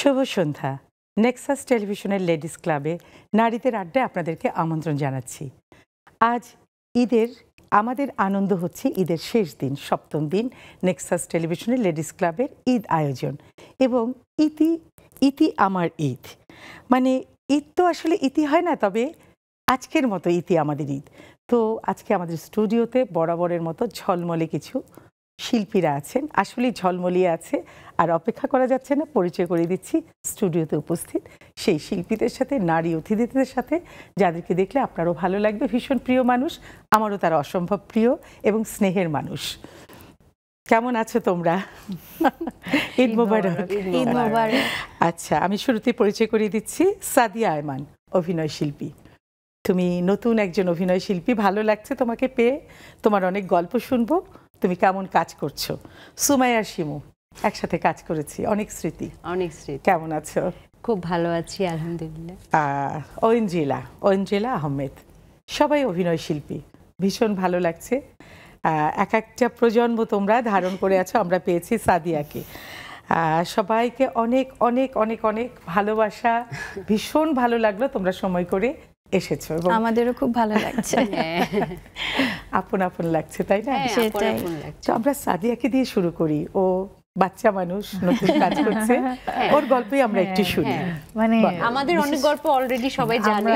শুভ সন্ধ্যা। Nexus টেলিভিশনের ladies ক্লাবে নারীদের আড্ডায় আপনাদেরকে আমন্ত্রণ জানাচ্ছি। আজ ঈদের আমাদের আনন্দ হচ্ছে ঈদের শেষ দিন, সপ্তম দিন নেক্সাস টেলিভিশনের লেডিস ক্লাবের ঈদ আয়োজন এবং ইতি ইতি আমার ঈদ। মানে ঈদ তো আসলে ইতি হয় না, তবে আজকের মতো ইতি আমাদের ঈদ। তো আজকে আমাদের স্টুডিওতে বরাবরের মতো ঝলমলে কিছু শিল্পীরা আছেন, আসলেই ঝলমলিয়ে আছে। আর অপেক্ষা করা যাচ্ছে না, পরিচয় করে দিচ্ছি স্টুডিওতে উপস্থিত সেই শিল্পীদের সাথে, নারী অতিথিদের সাথে, যাদেরকে দেখলে আপনারও ভালো লাগবে। ভীষণ প্রিয় মানুষ, আমারও তারা অসম্ভব প্রিয় এবং স্নেহের মানুষ। কেমন আছো তোমরা? ঈদ মোবারক। ঈদ মোবারক। আচ্ছা, আমি শুরুতে পরিচয় করিয়ে দিচ্ছি। সাদিয়া আয়মান, অভিনয় শিল্পী। তুমি নতুন একজন অভিনয় শিল্পী, ভালো লাগছে তোমাকে পেয়ে, তোমার অনেক গল্প শুনবো, তুমি কেমন কাজ করছো। সুমাইয়া শিমু, একসাথে কাজ করেছি, অনেক স্মৃতি। কেমন আছো? খুব ভালো আছি আলহামদুলিল্লাহ। ঐন্দ্রিলা আহমেদ, সবাই অভিনয় শিল্পী, ভীষণ ভালো লাগছে। এক একটা প্রজন্ম তোমরা ধারণ করে আছো। আমরা পেয়েছি সাদিয়াকে। সবাইকে অনেক অনেক অনেক অনেক ভালোবাসা, ভীষণ ভালো লাগলো তোমরা সময় করে এসেছো এবং আমাদেরও খুব ভালো লাগছে। আপন আপন লাগছে, তাই না? সেটাই। তো আমরা সাদিয়াকে দিয়ে শুরু করি। ও বাচ্চা মানুষ, নতুন কাজ করছে, ওর গল্পই আমরা একটু শুনি। মানে আমাদের অনেক গল্প অলরেডি সবাই জানে,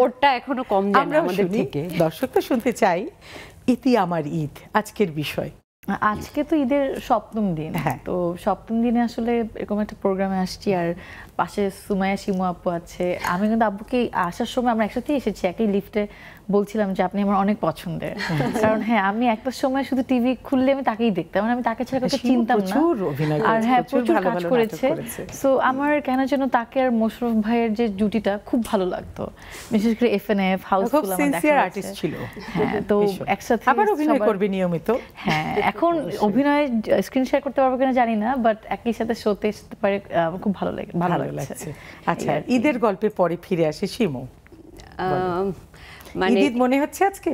ওরটা এখনো কম জানে আমাদের থেকে। দর্শক তো শুনতে চাই। ইতি আমার ঈদ আজকের বিষয়। আজকে তো ঈদের সপ্তম দিন, তো সপ্তম দিনে আসলে এরকম একটা প্রোগ্রামে আসছি, আর পাশে সুমাইয়া শিমু আপু আছে। আমি কিন্তু আব্বুকে আসার সময় আমরা একসাথে এসেছি, একই লিফটে বলছিলাম যে আপনি আমার অনেক পছন্দের। কারণ আমি একটা সময় শুধু টিভি খুললে আমি তাকেই দেখতাম, আমি তাকে ছাড়া কাউকে চিনতাম না। আর প্রচুর কাজ করেছে। সো আমার কেন যেন তাকে আর মোশাররফ ভাইয়ের যে জুটিটা খুব ভালো লাগতো, বিশেষ করে এফএনএফ হাউসফুল আমার দেখা আর্টিস্ট ছিল। তো একসাথে আবার অভিনয় করবে নিয়মিত। এখন অভিনয় স্ক্রিন শেয়ার করতে পারবো কিনা জানি না, বাট একই সাথে শোতে আসতে পারে, আমার খুব ভালো লাগছে। আচ্ছা, ঈদের গল্পে পরে ফিরে আসে শিমু। মানে ঈদ মনে হচ্ছে আজকে?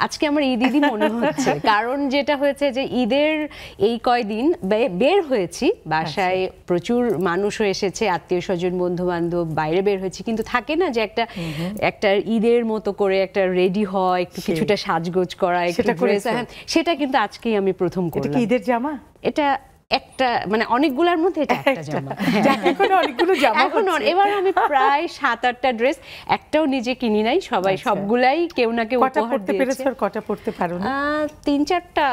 আজকে আমার ঈদই মনে হচ্ছে। কারণ যেটা হয়েছে যে ঈদের এই কয়দিন বের হয়েছি, বাসায় প্রচুর মানুষও এসেছে, আত্মীয় স্বজন বন্ধু বান্ধব, বাইরে বের হয়েছি, কিন্তু থাকে না যে একটা ঈদের মতো করে একটা রেডি হয়, একটু কিছুটা সাজগোজ করা, সেটা কিন্তু আজকেই আমি প্রথম করলাম। ঈদের জামা এটা একটা, মানে অনেকগুলোর মধ্যে এটা একটা জামা। অনেকগুলো জামা এখন এবার আমি প্রায় 7-8টা ড্রেস, একটাও নিজে কিনি নাই, সবাই সবগুলাই কেউ না কেউ উপহার পড়তে পেরেছে। আর কটা পড়তে পারো না? 3-4টা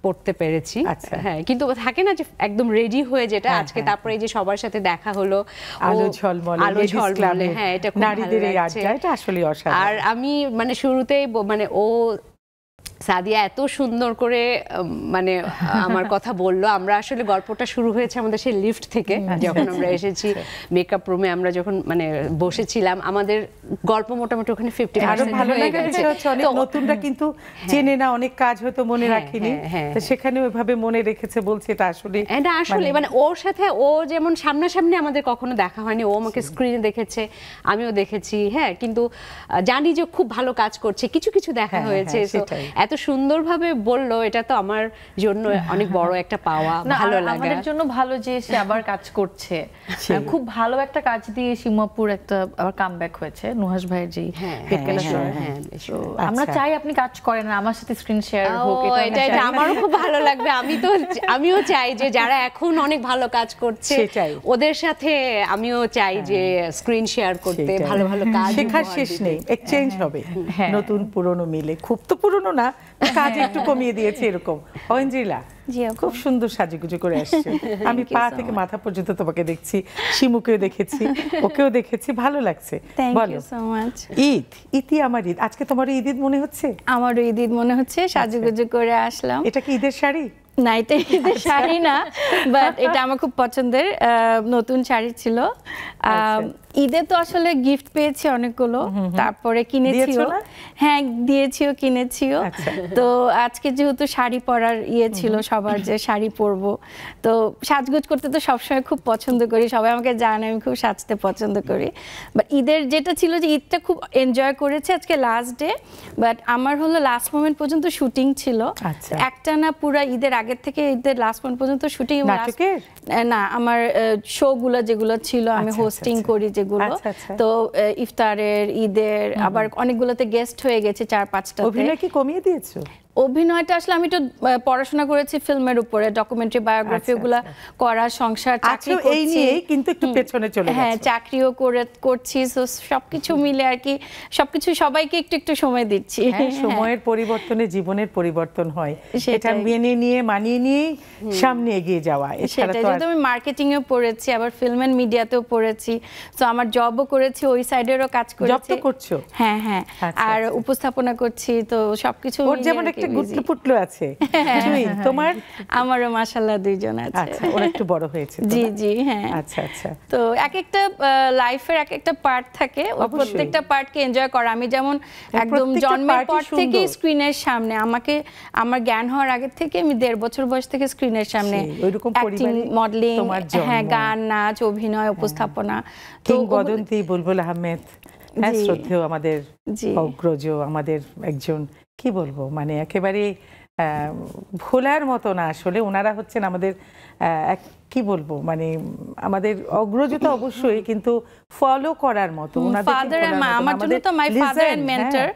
পড়তে পেরেছি। হ্যাঁ, কিন্তু থাকে না যে একদম রেডি হয়ে যেটা আজকে, তারপরে এই যে সবার সাথে দেখা হলো, আলো ঝলমলে। হ্যাঁ, এটা খুব নারীদের এই আড্ডা, এটা আসলে অসাধারণ। আর আমি মানে শুরুতেই মানে সাদিয়া এত সুন্দর করে মানে আমার কথা বললো। আমরা আসলে গল্পটা শুরু হয়েছে আমাদের সেই লিফট থেকে, যখন আমরা এসেছি মেকআপ রুমে, আমরা যখন মানে বসেছিলাম, আমাদের গল্প মোটামুটি ওখানে 50% ভালো লেগেছে। অনেক নতুনরা কিন্তু চেনে না, অনেক কাজ হয়তো মনে রাখিনি, তো সেখানে ওইভাবে মনে রেখেছে বলছে। এটা আসলে মানে ওর সাথে, ও যেমন সামনাসামনি আমাদের কখনো দেখা হয়নি, ও আমাকে স্ক্রিনে দেখেছে, আমিও দেখেছি। হ্যাঁ, কিন্তু জানি যে খুব ভালো কাজ করছে, কিছু কিছু দেখা হয়েছে। এত সুন্দরভাবে বললো, এটা তো আমার জন্য অনেক বড় একটা পাওয়া, ভালো লাগা। আমাদের জন্য ভালো যে সে আবার কাজ করছে, খুব ভালো একটা কাজ দিয়ে শিমুপুর একটা আবার কামব্যাক হয়েছে নুহাস ভাইয়ের যে পেটকেলা। আমরা চাই আপনি কাজ করেন, আমার সাথে স্ক্রিন শেয়ার হোক, এটা আমারও খুব ভালো লাগবে। আমিও চাই যে যারা এখন অনেক ভালো কাজ করছে ওদের সাথে আমিও চাই যে স্ক্রিন শেয়ার করতে, ভালো ভালো কাজ। শেখার শেষ নেই, এক্সচেঞ্জ হবে, নতুন পুরনো মিলে। খুব তো পুরনো না, কাজ একটু কমিয়ে দিয়েছে এরকম। ঐন্দ্রিলা, খুব সুন্দর সাজুগুজু করে আসছে। আমি পা থেকে মাথা পর্যন্ত তোমাকে দেখছি, শিমুকেও দেখেছি, ওকেও দেখেছি, ভালো লাগছে। বলো, ইতি আমার ঈদ। আজকে তোমার ঈদ মনে হচ্ছে? আমারও ঈদ মনে হচ্ছে, সাজুগুজু করে আসলাম। এটা কি ঈদের শাড়ি? না, এটা ঈদের শাড়ি না, বাট এটা আমার খুব পছন্দের নতুন শাড়ি ছিল। ঈদে তো আসলে গিফট পেয়েছি অনেকগুলো, তারপরে কিনেছিও। হ্যাঁ, দিয়েছিও, কিনেছিও। তো আজকে যেহেতু শাড়ি পরার ছিল সবার, যে শাড়ি পরবো, তো সাজগোজ করতে তো সবসময় খুব পছন্দ করি, সবাই আমাকে জানে আমি খুব সাজতে পছন্দ করি। বাট ঈদের যেটা ছিল যে ঈদটা খুব এনজয় করেছে, আজকে লাস্ট ডে, বাট আমার হলো লাস্ট মোমেন্ট পর্যন্ত শুটিং ছিল। একটা না পুরা ঈদের আগের থেকে ঈদের লাস্ট পর্যন্ত শুটিং, নাটকের না আমার শো গুলো যেগুলো ছিল আমি হোস্টিং করি যেগুলো, তো ইফতারের, ঈদের, আবার অনেকগুলোতে গেস্ট হয়ে গেছে 4-5টা। অভিনয় কি কমিয়ে দিয়েছো? অভিনয়টা আসলে আমি তো পড়াশোনা করেছি ফিল্মের উপরে, ডকুমেন্টারি বায়োগ্রাফি ওগুলো করা, সংসার চাকরি করছি, এই নিয়ে কিন্তু একটু পেছনে চলে গেছে। হ্যাঁ, চাকরিও করছি, সো সবকিছু মিলে আর কি সবকিছু সবাইকে একটু একটু সময় দিচ্ছি। সময়ের পরিবর্তনে জীবনের পরিবর্তন হয়, এটা মেনে নিয়ে মানিয়ে নিয়ে সামনে এগিয়ে যাওয়া। সেটা যেহেতু আমি মার্কেটিং এও পড়েছি, আবার ফিল্ম এন্ড মিডিয়াতেও পড়েছি, তো আমার জবও করেছি, ওই সাইডেরও কাজ করেছি। জব তো করছো? হ্যাঁ হ্যাঁ, আর উপস্থাপনা করছি, তো সবকিছু যেমন একটা গুটলু পুটলু আছে। তোমার? আমারও মাশাআল্লাহ 2 জন আছে। আচ্ছা, ওরা একটু বড় হয়েছে? জি জি, হ্যাঁ। আচ্ছা আচ্ছা। তো এক একটা লাইফের এক একটা পার্ট থাকে, ওই প্রত্যেকটা পার্টকে এনজয় করা। আমি যেমন একদম জন্মের পর থেকে স্ক্রিনের সামনে, আমার জ্ঞান হওয়ার আগে থেকে আমি 1.5 বছর বয়স থেকে স্ক্রিনের সামনে অ্যাক্টিং, মডেলিং, হ্যাঁ, গান, নাচ, অভিনয়, উপস্থাপনা। কিংবদন্তি বুলবুল আহমেদ, শ্রদ্ধেয় আমাদের অগ্রজ, আমাদের একজন, কি বলবো, মানে একেবারে ভোলার মতো না আসলে। ওনারা হচ্ছেন আমাদের কি বলবো, মানে আমাদের অগ্রজ তো অবশ্যই, কিন্তু ফলো করার মতো। আমার জন্য তো my father and mentor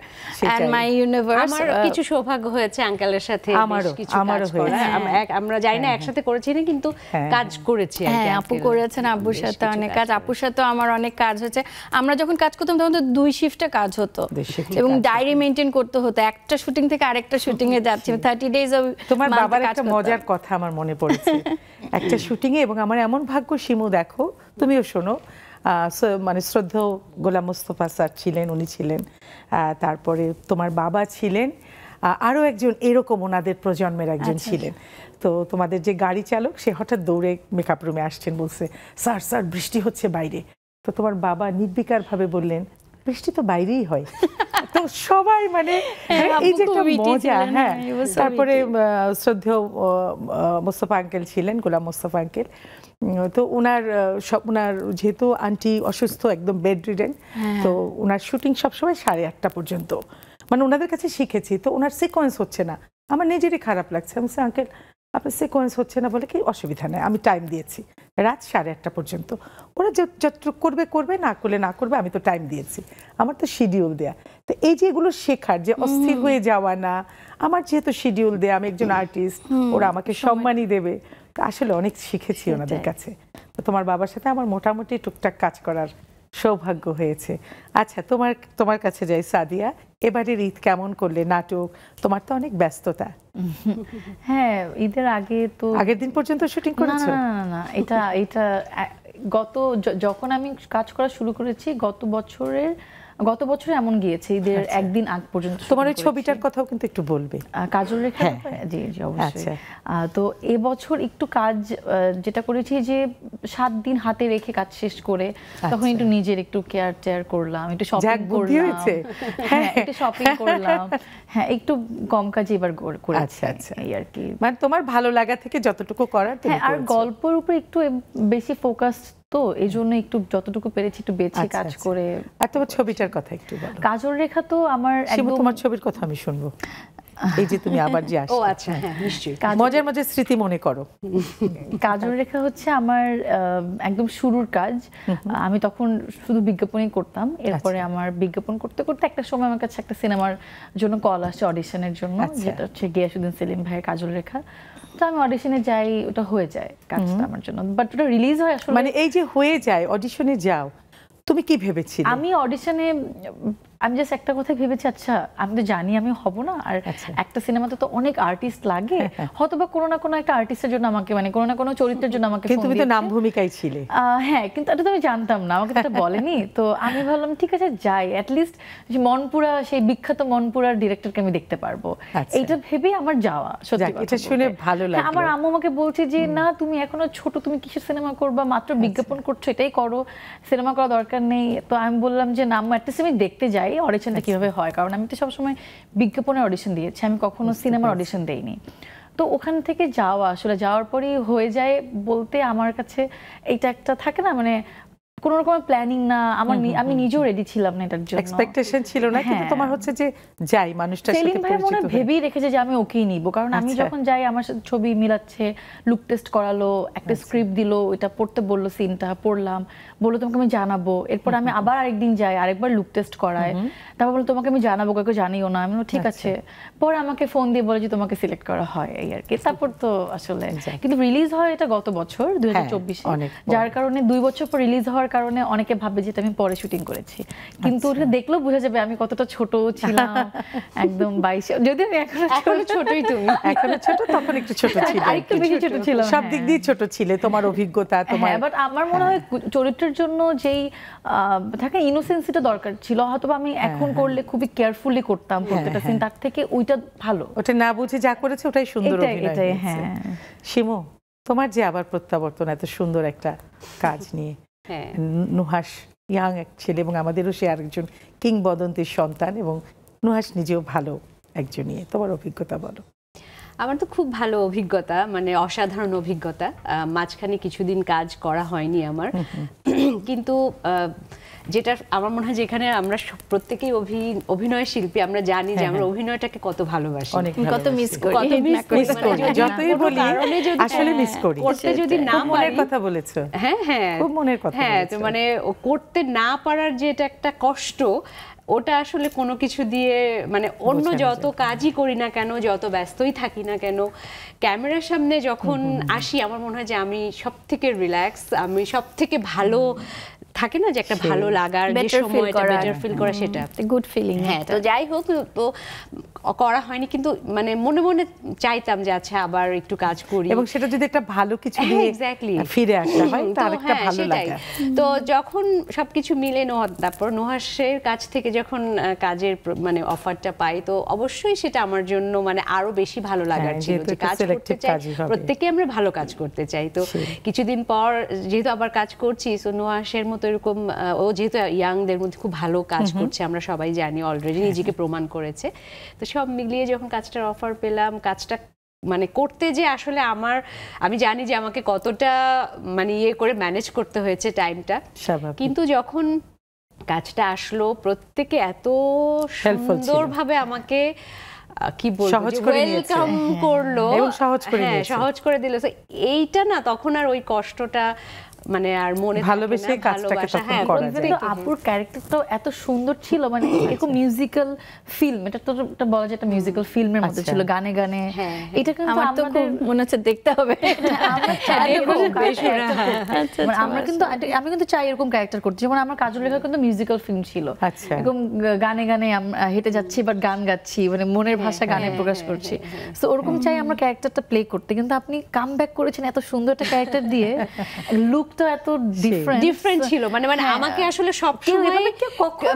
and my universe. আমার কিছু সৌভাগ্য হয়েছে আঙ্কেলের সাথে কিছু কাজ করার। আমরা জানি না একসাথে করেছি না, কিন্তু কাজ করেছি। হ্যাঁ, আপু করেছেন আব্বুর সাথে অনেক কাজ, আপুর সাথে আমার অনেক কাজ হয়েছে। আমরা যখন কাজ করতাম তখন তো 2 শিফটে কাজ হতো, এবং ডায়েরি মেইনটেইন করতে হতো, একটা শুটিং থেকে আরেকটা শুটিং এ যাচ্ছি 30 ডেজ। তোমার বাবার একটা মজার কথা আমার মনে পড়েছে, একটা শুটিং এ, এবং আমার এমন ভাগ্য, শিমু দেখো তুমিও শোনো, মানে শ্রদ্ধেয় গোলাম মোস্তফা স্যার ছিলেন, উনি ছিলেন, তারপরে তোমার বাবা ছিলেন, আরও একজন এরকম ওনাদের প্রজন্মের একজন ছিলেন। তো তোমাদের যে গাড়ি চালক, সে হঠাৎ দৌড়ে মেকআপ রুমে আসছেন, বলছে স্যার স্যার বৃষ্টি হচ্ছে বাইরে। তো তোমার বাবা নির্বিকার ভাবে বললেন, বৃষ্টি তো বাইরেই হয়। তো সবাই মানে এই যে একটা মজা। হ্যাঁ, তারপরে শ্রদ্ধেয় মোস্তফা আঙ্কেল ছিলেন, গোলাম মোস্তফা আঙ্কেল। তো ওনার যেহেতু আন্টি অসুস্থ, একদম বেড রিডেন, তো ওনার শুটিং সবসময় 8:30 পর্যন্ত, মানে ওনাদের কাছে শিখেছি। তো ওনার সিকোয়েন্স হচ্ছে না, আমার নিজেরই খারাপ লাগছে। আমি বলছি, আঙ্কেল আপনার সিকোয়েন্স হচ্ছে না, বলে কি অসুবিধা নেই, আমি টাইম দিয়েছি রাত 8:30 পর্যন্ত, ওরা যতটুকু করবে, না করবে, আমি তো টাইম দিয়েছি, আমার তো শিডিউল দেয়া। তো এই যে এগুলো শেখার, যে অস্থির হয়ে যাওয়া না, আমার যেহেতু শিডিউল দেয়া, আমি একজন আর্টিস্ট, ওরা আমাকে সম্মানই দেবে। তো আসলে অনেক শিখেছি ওনাদের কাছে। তো তোমার বাবার সাথে আমার মোটামুটি টুকটাক কাজ করার সৌভাগ্য হয়েছে। আচ্ছা, তোমার কাছে যাই সাদিয়া, এবারের ঈদ কেমন করলে? নাটক, তোমার তো অনেক ব্যস্ততা। হ্যাঁ, ঈদের আগে তো আগের দিন পর্যন্ত শুটিং করেছো? না, এটা যখন আমি কাজ করা শুরু করেছি গত বছরে এমন গিয়েছে, ঈদের একদিন আগ পর্যন্ত। তোমার ওই ছবিটার কথাও কিন্তু একটু বলবে, কাজল রেখা। জি জি, অবশ্যই। তো এবছর একটু কাজ যেটা করেছি, যে 7 দিন হাতে রেখে কাজ শেষ করে, তখন একটু নিজের একটু কেয়ার করলাম, একটু শপিং করলাম। হ্যাঁ, একটু শপিং করলাম। হ্যাঁ, একটু কম কাজ এবার করেছি। আচ্ছা, এই আর কি, মানে তোমার ভালো লাগা থেকে যতটুকু করার। হ্যাঁ, আর গল্পের উপর একটু বেশি ফোকাস, তো এই জন্য একটু যতটুকু পেরেছি একটু বেছে কাজ করে। আর তোমার ছবিটার কথা একটু বলো। কাজল রেখা তো আমার একদম, তোমার ছবির কথা আমি শুনবো। এই যে তুমি আবার যে আসছো, ও আচ্ছা, হ্যাঁ নিশ্চয়ই, মজার স্মৃতি মনে করো। কাজল রেখা হচ্ছে আমার একদম শুরুর কাজ। আমি তখন শুধু বিজ্ঞাপনই করতাম। এরপরে আমার বিজ্ঞাপন করতে করতে একটা সময় আমার কাছে একটা সিনেমার জন্য কল আসছে, অডিশনের জন্য, যেটা হচ্ছে গিয়াসউদ্দিন সেলিম ভাইয়ের কাজল রেখা। তো আমি অডিশনে যাই, ওটা হয়ে যায় কাজটা আমার জন্য, বাট ওটা রিলিজ হয় আসলে। মানে এই যে হয়ে যায়, অডিশনে যাও, তুমি কি ভেবেছিলে? আমি অডিশনে আমি জাস্ট একটা কথা ভেবেছি, আচ্ছা আমি তো জানি আমি হব না, আর একটা সিনেমাতে তো অনেক আর্টিস্ট লাগে, হয়তো বা কোনো না কোনো একটা আর্টিস্টের জন্য আমাকে, মানে কোনো না কোনো চরিত্রের জন্য আমাকে, কিন্তু তুমি তো নাম ভূমিকায় ছিলে। হ্যাঁ, কিন্তু এটা তো আমি জানতাম না, আমাকে তো বলেনি। তো আমি ভাবলাম ঠিক আছে যাই, অ্যাটলিস্ট মনপুরা, সেই বিখ্যাত মনপুরার ডিরেক্টরকে আমি দেখতে পারবো, এইটা ভেবেই আমার যাওয়া। সত্যি এটা শুনে ভালো লাগলো। আমার আম্মু আমাকে বলছে যে না, তুমি এখনো ছোট, তুমি কিসের সিনেমা করবা, মাত্র বিজ্ঞাপন করছো, এটাই করো, সিনেমা করা দরকার নেই। তো আমি বললাম যে না, অ্যাটলিস্ট আমি দেখতে যাই অডিশনটা কিভাবে হয়, কারণ আমি তো সবসময় বিজ্ঞাপনের অডিশন দিয়েছি, আমি কখনো সিনেমার অডিশন দেইনি। তো ওখান থেকে যাওয়ার পরই হয়ে যায় বলতে, আমার কাছে এইটা একটা থাকে না, মানে কোনো রকমের প্ল্যানিং না, আমি নিজেও রেডি ছিলাম না এটার জন্য, এক্সপেকটেশন ছিল না, কিন্তু তোমার হচ্ছে যে যাই মানুষটার সাথে সেলিম ভাই মনে ভেবেই রেখেছে যে আমি ওকেই নিব, কারণ আমি যখন যাই আমার সাথে ছবি মিলাচ্ছে, লুক টেস্ট করালো, একটা স্ক্রিপ্ট দিলো, এটা পড়তে বললো, সিনটা পড়লাম, বললো তোমাকে আমি জানাবো। এরপর আমি আবার আরেকদিন যাই, আরেকবার লুক টেস্ট করায়, তারপর বললো তোমাকে আমি জানাবো, কাউকে জানিও না। আমি বললাম ঠিক আছে। পরে আমাকে ফোন দিয়ে বলে যে তোমাকে সিলেক্ট করা হয়, এই আর কি। তারপর তো আসলে কিন্তু রিলিজ হয় এটা গত বছর 2024, যার কারণে 2 বছর পর রিলিজ হওয়ার কারণে অনেকে ভাববে যে আমি পরে শুটিং করেছি, কিন্তু ওটা দেখলেও বোঝা যাবে আমি কতটা ছোট ছিলাম, একদম 22, যদি আমি এখনো ছোটই, তুমি এখনো ছোট, তখন একটু ছোট ছিল, আরেকটু বেশি ছোট ছিলাম, সব দিক দিয়ে ছোট ছিলে, তোমার অভিজ্ঞতা তোমার। বাট আমার মনে হয় চরিত্রের জন্য যেই থাকে ইনোসেন্সিটা দরকার ছিল, হয়তো আমি এখন করলে খুবই কেয়ারফুলি করতাম প্রত্যেকটা সিন, তার থেকে ওইটা ভালো, ওটা না বুঝে যা করেছে ওটাই সুন্দর অভিনয়। হ্যাঁ শিমু, তোমার যে আবার প্রত্যাবর্তন এত সুন্দর একটা কাজ নিয়ে, নুহাস ইয়াং এক ছেলে এবং আমাদেরও সে আরেকজন কিংবদন্তির সন্তান, এবং নুহাস নিজেও ভালো একজন, নিয়ে তোমার অভিজ্ঞতা বলো। আমার তো খুব ভালো অভিজ্ঞতা, মানে অসাধারণ অভিজ্ঞতা। মাঝখানে কিছুদিন কাজ করা হয়নি আমার, কিন্তু যেটা আমার মনে হয় যেখানে আমরা প্রত্যেকেই অভিনয় শিল্পী, আমরা জানি যে আমরা অভিনয়টাকে কত ভালোবাসি, কত মিস করি, যতই বলি আসলে মিস করি। করতে যদি না মনের কথা বলেছো, খুব মনের কথা, তো মানে করতে না পারার যে এটা একটা কষ্ট, ওটা আসলে কোনো কিছু দিয়ে মানে অন্য যত কাজই করি না কেন, যত ব্যস্তই থাকি না কেন, ক্যামেরার সামনে যখন আসি আমার মনে হয় যে আমি সব থেকে রিল্যাক্স, আমি সব থেকে ভালো থাকে না যে একটা ভালো লাগার যে সময়টা, বেটার ফিল করা, সেটা গুড ফিলিং। হ্যাঁ, তো যাই হোক, তো করা হয়নি, কিন্তু মানে মনে মনে চাইতাম যে আচ্ছা আবার একটু কাজ করি, এবং সেটা যদি একটা ভালো কিছু দিয়ে ফিরে আসা হয় তার একটা ভালো লাগা। তো যখন সবকিছু মিলে তারপর নুহাসের কাছ থেকে যখন কাজের মানে অফারটা পাই, তো অবশ্যই সেটা আমার জন্য মানে আরো বেশি ভালো লাগার ছিল, যে কাজ করতে চাই, প্রত্যেকে আমরা ভালো কাজ করতে চাই। তো কিছুদিন পর যেহেতু আবার কাজ করছি, তো নুহাসের মতো এরকম ও যেহেতু ইয়াংদের মধ্যে খুব ভালো কাজ করছে, আমরা সবাই জানি, অলরেডি নিজেকে প্রমাণ করেছে, তো সব মিলিয়ে যখন কাজটার অফার পেলাম, কাজটা মানে করতে যে আসলে আমি জানি যে আমাকে কতটা মানে ইয়ে করে ম্যানেজ করতে হয়েছে টাইমটা, কিন্তু যখন কাজটা আসলো প্রত্যেকে এত সুন্দরভাবে আমাকে কি বলবো ওয়েলকাম করলো, সহজ করে দিল, এইটা না তখন আর ওই কষ্টটা মানে আর মনে ভালোবেসে কাজটাকে তখন করা যায়। আপুর ক্যারেক্টারটাও এত সুন্দর ছিল, মানে এরকম মিউজিক্যাল ফিল্ম, এটা তো এটা বলা যায় একটা মিউজিক্যাল ফিল্মের মধ্যে ছিল, গানে গানে। এটা কিন্তু আমার তো খুব মনে হচ্ছে দেখতে হবে, আমরা কিন্তু আমি কিন্তু চাই এরকম ক্যারেক্টার করতে, যেমন আমার কাজল রেখা কিন্তু মিউজিক্যাল ফিল্ম ছিল, এরকম গানে গানে হেঁটে যাচ্ছি বাট গান গাচ্ছি, মানে মনের ভাষা গানে প্রকাশ করছি, তো ওরকম চাই আমরা ক্যারেক্টারটা প্লে করতে। কিন্তু আপনি কাম ব্যাক করেছেন এত সুন্দর একটা ক্যারেক্টার দিয়ে, লুক এত ডিফারেন্ট ছিল, মানে আমাকে আসলে সবসময়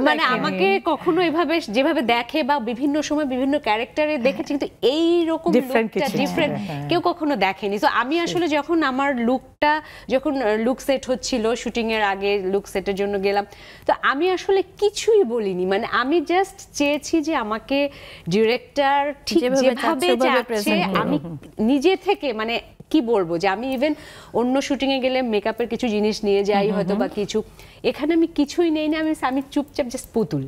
মানে আমাকে কখনো এভাবে যেভাবে দেখে বা বিভিন্ন সময় বিভিন্ন ক্যারেক্টারে দেখেছি, কিন্তু এই রকম লুকটা ডিফারেন্ট কেউ কখনো দেখেনি। তো আমি আসলে যখন আমার লুকটা যখন লুক সেট হচ্ছিল, শুটিং এর আগে লুক সেটের জন্য গেলাম, তো আমি আসলে কিছুই বলিনি, মানে আমি জাস্ট চেয়েছি যে আমাকে ডিরেক্টর ঠিক যেভাবে চাচ্ছে আমি নিজে থেকে, মানে কি বলবো যে আমি ইভেন অন্য শুটিং এ গেলে মেকআপের কিছু জিনিস নিয়ে যাই হয়তো বা কিছু, এখানে আমি কিছুই নেই না, আমি চুপচাপ জাস্ট পুতুল।